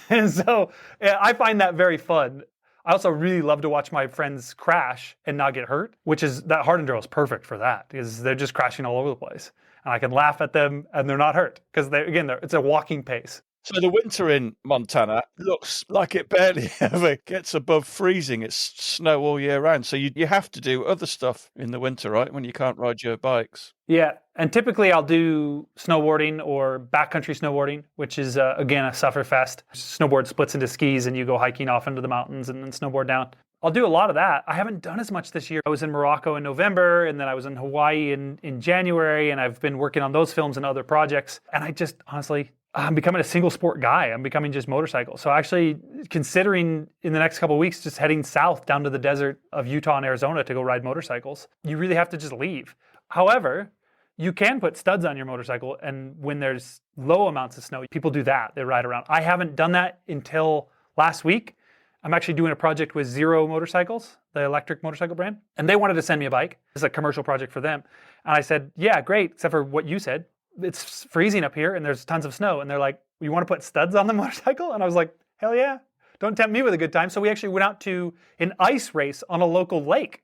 And so yeah, I find that very fun. I also really love to watch my friends crash and not get hurt, which is, that hard enduro is perfect for that, because they're just crashing all over the place. And I can laugh at them and they're not hurt, because it's a walking pace. So the winter in Montana looks like it barely ever gets above freezing. It's snow all year round. So you have to do other stuff in the winter, right? When you can't ride your bikes. Yeah, and typically I'll do snowboarding or backcountry snowboarding, which is, again, a sufferfest. Snowboard splits into skis and you go hiking off into the mountains and then snowboard down. I'll do a lot of that. I haven't done as much this year. I was in Morocco in November, and then I was in Hawaii in January, and I've been working on those films and other projects. And I just, honestly, I'm becoming a single sport guy. I'm becoming just motorcycle. So actually considering in the next couple of weeks, just heading south down to the desert of Utah and Arizona to go ride motorcycles. You really have to just leave. However, you can put studs on your motorcycle, and when there's low amounts of snow, people do that. They ride around. I haven't done that until last week. I'm actually doing a project with Zero Motorcycles, the electric motorcycle brand, and they wanted to send me a bike. It's a commercial project for them. And I said, yeah, great, except for what you said. It's freezing up here and there's tons of snow. And they're like, you want to put studs on the motorcycle? And I was like, hell yeah, don't tempt me with a good time. So we actually went out to an ice race on a local lake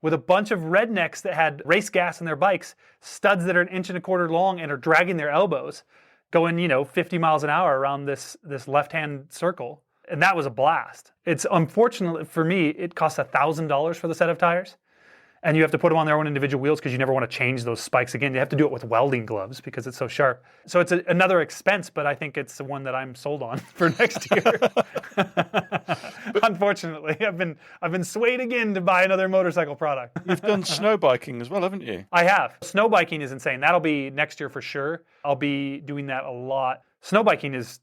with a bunch of rednecks that had race gas in their bikes, studs that are 1.25 inches long and are dragging their elbows, going, 50 miles an hour around this left-hand circle. And that was a blast. It's unfortunate for me, it costs $1,000 for the set of tires. And you have to put them on their own individual wheels because you never want to change those spikes again. You have to do it with welding gloves because it's so sharp. So it's another expense, but I think it's the one that I'm sold on for next year. Unfortunately, I've been swayed again to buy another motorcycle product. You've done snow biking as well, haven't you? I have. Snow biking is insane. That'll be next year for sure. I'll be doing that a lot. Snow biking is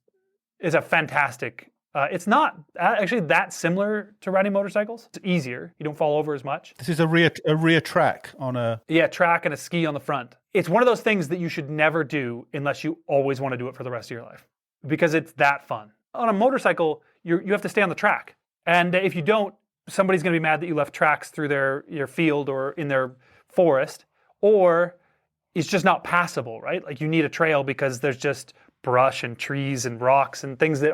a fantastic. It's not actually that similar to riding motorcycles. It's easier. You don't fall over as much. This is a rear track on a... Yeah, track and a ski on the front. It's one of those things that you should never do unless you always want to do it for the rest of your life, because it's that fun. On a motorcycle, you have to stay on the track. And if you don't, somebody's going to be mad that you left tracks through your field or in their forest, or it's just not passable, right? Like, you need a trail because there's just brush and trees and rocks and things that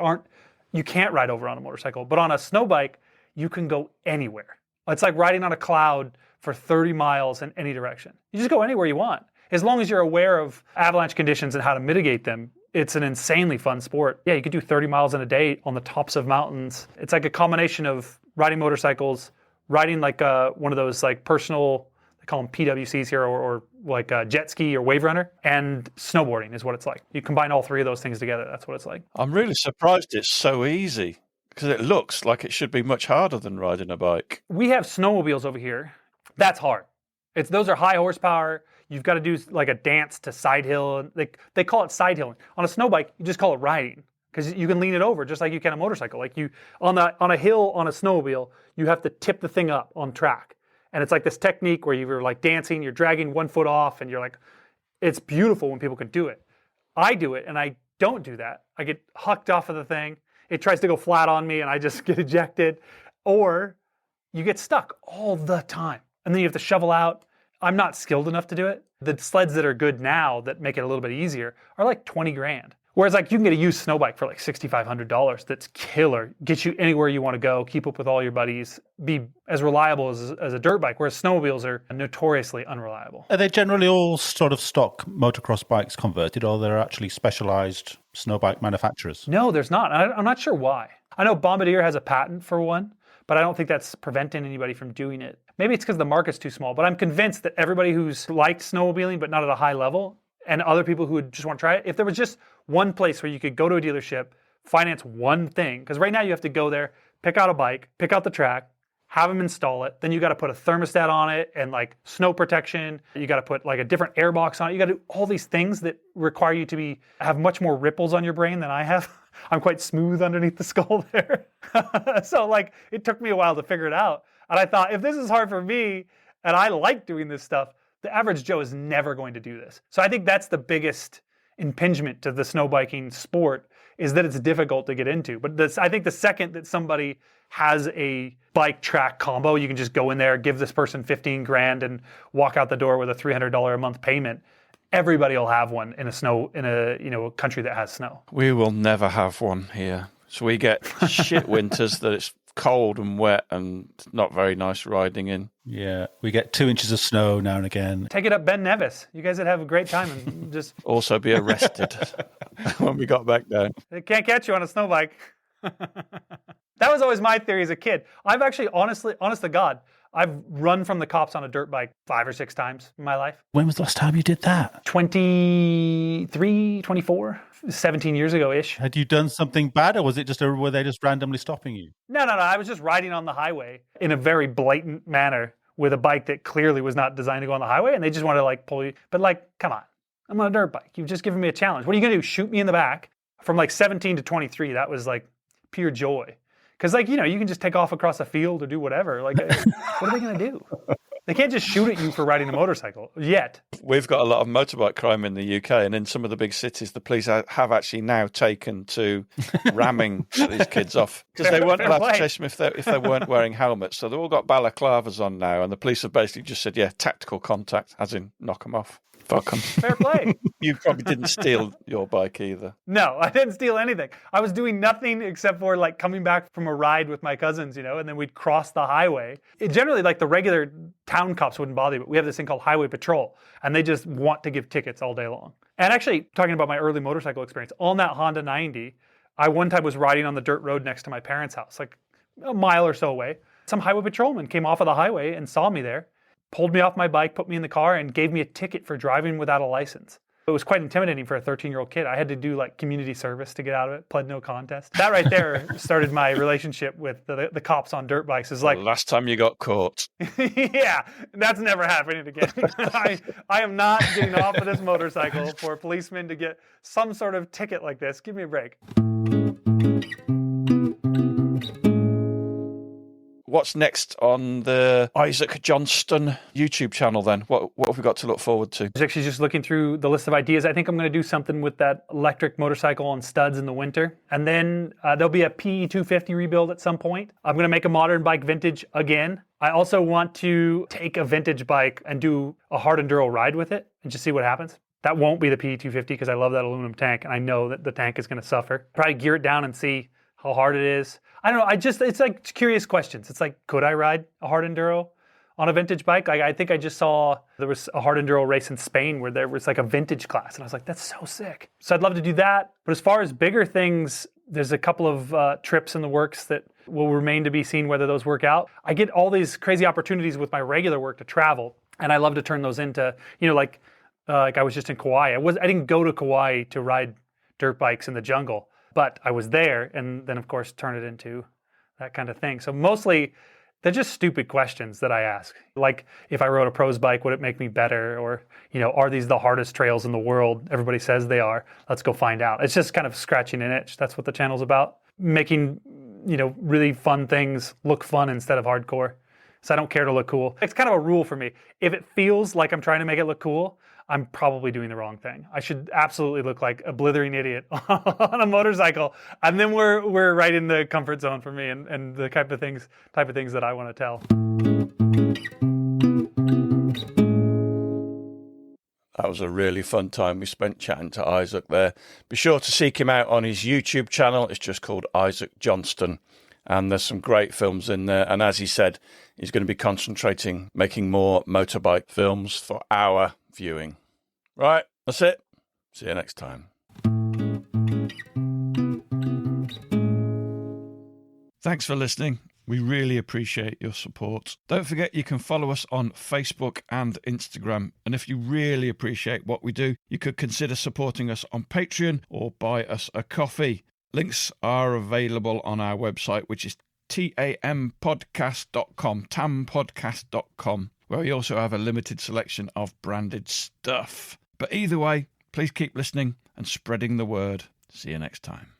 you can't ride over on a motorcycle. But on a snow bike, you can go anywhere. It's like riding on a cloud for 30 miles in any direction. You just go anywhere you want. As long as you're aware of avalanche conditions and how to mitigate them, it's an insanely fun sport. Yeah, you could do 30 miles in a day on the tops of mountains. It's like a combination of riding motorcycles, riding like one of those like personal, they call them PWCs here, or like a jet ski or wave runner, and snowboarding is what it's like. You combine all three of those things together. That's what it's like. I'm really surprised it's so easy, because it looks like it should be much harder than riding a bike. We have snowmobiles over here. That's hard. Those are high horsepower. You've got to do like a dance to side hill. They call it side hilling. On a snow bike, you just call it riding, because you can lean it over just like you can a motorcycle. Like, you on a hill on a snowmobile, you have to tip the thing up on track. And it's like this technique where you're like dancing, you're dragging one foot off, and you're like, it's beautiful when people can do it. I do it, and I don't do that. I get hucked off of the thing. It tries to go flat on me, and I just get ejected. Or you get stuck all the time, and then you have to shovel out. I'm not skilled enough to do it. The sleds that are good now that make it a little bit easier are like 20 grand. Whereas like you can get a used snow bike for like $6,500 that's killer, gets you anywhere you want to go, keep up with all your buddies, be as reliable as a dirt bike, whereas snowmobiles are notoriously unreliable. Are they generally all sort of stock motocross bikes converted, or they're actually specialized snow bike manufacturers? No, there's not. I'm not sure why. I know Bombardier has a patent for one, but I don't think that's preventing anybody from doing it. Maybe it's because the market's too small, but I'm convinced that everybody who's liked snowmobiling but not at a high level, and other people who would just want to try it, if there was just one place where you could go to a dealership, finance one thing. Because right now you have to go there, pick out a bike, pick out the track, have them install it. Then you got to put a thermostat on it and like snow protection. You got to put like a different air box on it. You got to do all these things that require you to have much more ripples on your brain than I have. I'm quite smooth underneath the skull there. So like it took me a while to figure it out. And I thought, if this is hard for me and I like doing this stuff, the average Joe is never going to do this. So I think that's the biggest impingement to the snow biking sport, is that it's difficult to get into. But I think the second that somebody has a bike track combo, you can just go in there, give this person 15 grand and walk out the door with a $300 a month payment. Everybody will have one in a country that has snow. We will never have one here. So we get shit winters that it's cold and wet and not very nice riding in. Yeah, we get 2 inches of snow now and again. Take it up Ben Nevis. You guys would have a great time and just Also be arrested when we got back down. They can't catch you on a snow bike. That was always my theory as a kid. I've actually, honest to God, I've run from the cops on a dirt bike 5 or 6 times in my life. When was the last time you did that? 23, 24, 17 years ago-ish. Had you done something bad, or was it just were they just randomly stopping you? No. I was just riding on the highway in a very blatant manner with a bike that clearly was not designed to go on the highway, and they just wanted to like pull you. But like, come on, I'm on a dirt bike. You've just given me a challenge. What are you gonna do? Shoot me in the back? From like 17 to 23, that was like pure joy. Because like, you can just take off across a field or do whatever. Like, what are they gonna do? They can't just shoot at you for riding a motorcycle yet. We've got a lot of motorbike crime in the UK, and in some of the big cities, the police have actually now taken to ramming these kids off because they weren't allowed to chase them if they weren't wearing helmets. So they've all got balaclavas on now, and the police have basically just said, yeah, tactical contact, as in knock them off. Fuck them. Fair play. You probably didn't steal your bike either. No, I didn't steal anything. I was doing nothing except for like coming back from a ride with my cousins, and then we'd cross the highway. Generally, like the regular town cops wouldn't bother you, but we have this thing called highway patrol, and they just want to give tickets all day long. And actually, talking about my early motorcycle experience, on that Honda 90, I one time was riding on the dirt road next to my parents' house, like a mile or so away. Some highway patrolman came off of the highway and saw me there, pulled me off my bike, put me in the car, and gave me a ticket for driving without a license. It was quite intimidating for a 13-year-old kid. I had to do like community service to get out of it, pled no contest. That right there started my relationship with the cops on dirt bikes. Is like, last time you got caught. Yeah, that's never happening again. I am not getting off of this motorcycle for a policeman to get some sort of ticket like this. Give me a break. What's next on the Isaac Johnston YouTube channel then? What have we got to look forward to? I was actually just looking through the list of ideas. I think I'm going to do something with that electric motorcycle on studs in the winter. And then there'll be a PE 250 rebuild at some point. I'm going to make a modern bike vintage again. I also want to take a vintage bike and do a hard enduro ride with it and just see what happens. That won't be the PE 250 because I love that aluminum tank and I know that the tank is going to suffer. Probably gear it down and see how hard it is. I don't know. It's like curious questions. It's like, could I ride a hard enduro on a vintage bike? Like, I think I just saw there was a hard enduro race in Spain where there was like a vintage class. And I was like, that's so sick. So I'd love to do that. But as far as bigger things, there's a couple of trips in the works that will remain to be seen whether those work out. I get all these crazy opportunities with my regular work to travel. And I love to turn those into, like I was just in Kauai. I didn't go to Kauai to ride dirt bikes in the jungle. But I was there and then, of course, turn it into that kind of thing. So mostly, they're just stupid questions that I ask. Like, if I rode a pros bike, would it make me better? Or, are these the hardest trails in the world? Everybody says they are. Let's go find out. It's just kind of scratching an itch. That's what the channel's about. Making, really fun things look fun instead of hardcore. So I don't care to look cool. It's kind of a rule for me. If it feels like I'm trying to make it look cool, I'm probably doing the wrong thing. I should absolutely look like a blithering idiot on a motorcycle, and then we're right in the comfort zone for me and the type of things that I want to tell. That was a really fun time we spent chatting to Isaac there. Be sure to seek him out on his YouTube channel. It's just called Isaac Johnston. And there's some great films in there. And as he said, he's going to be concentrating making more motorbike films for our viewing. Right, that's it. See you next time. Thanks for listening. We really appreciate your support. Don't forget you can follow us on Facebook and Instagram. And if you really appreciate what we do, you could consider supporting us on Patreon or buy us a coffee. Links are available on our website, which is tampodcast.com, tampodcast.com, where we also have a limited selection of branded stuff. But either way, please keep listening and spreading the word. See you next time.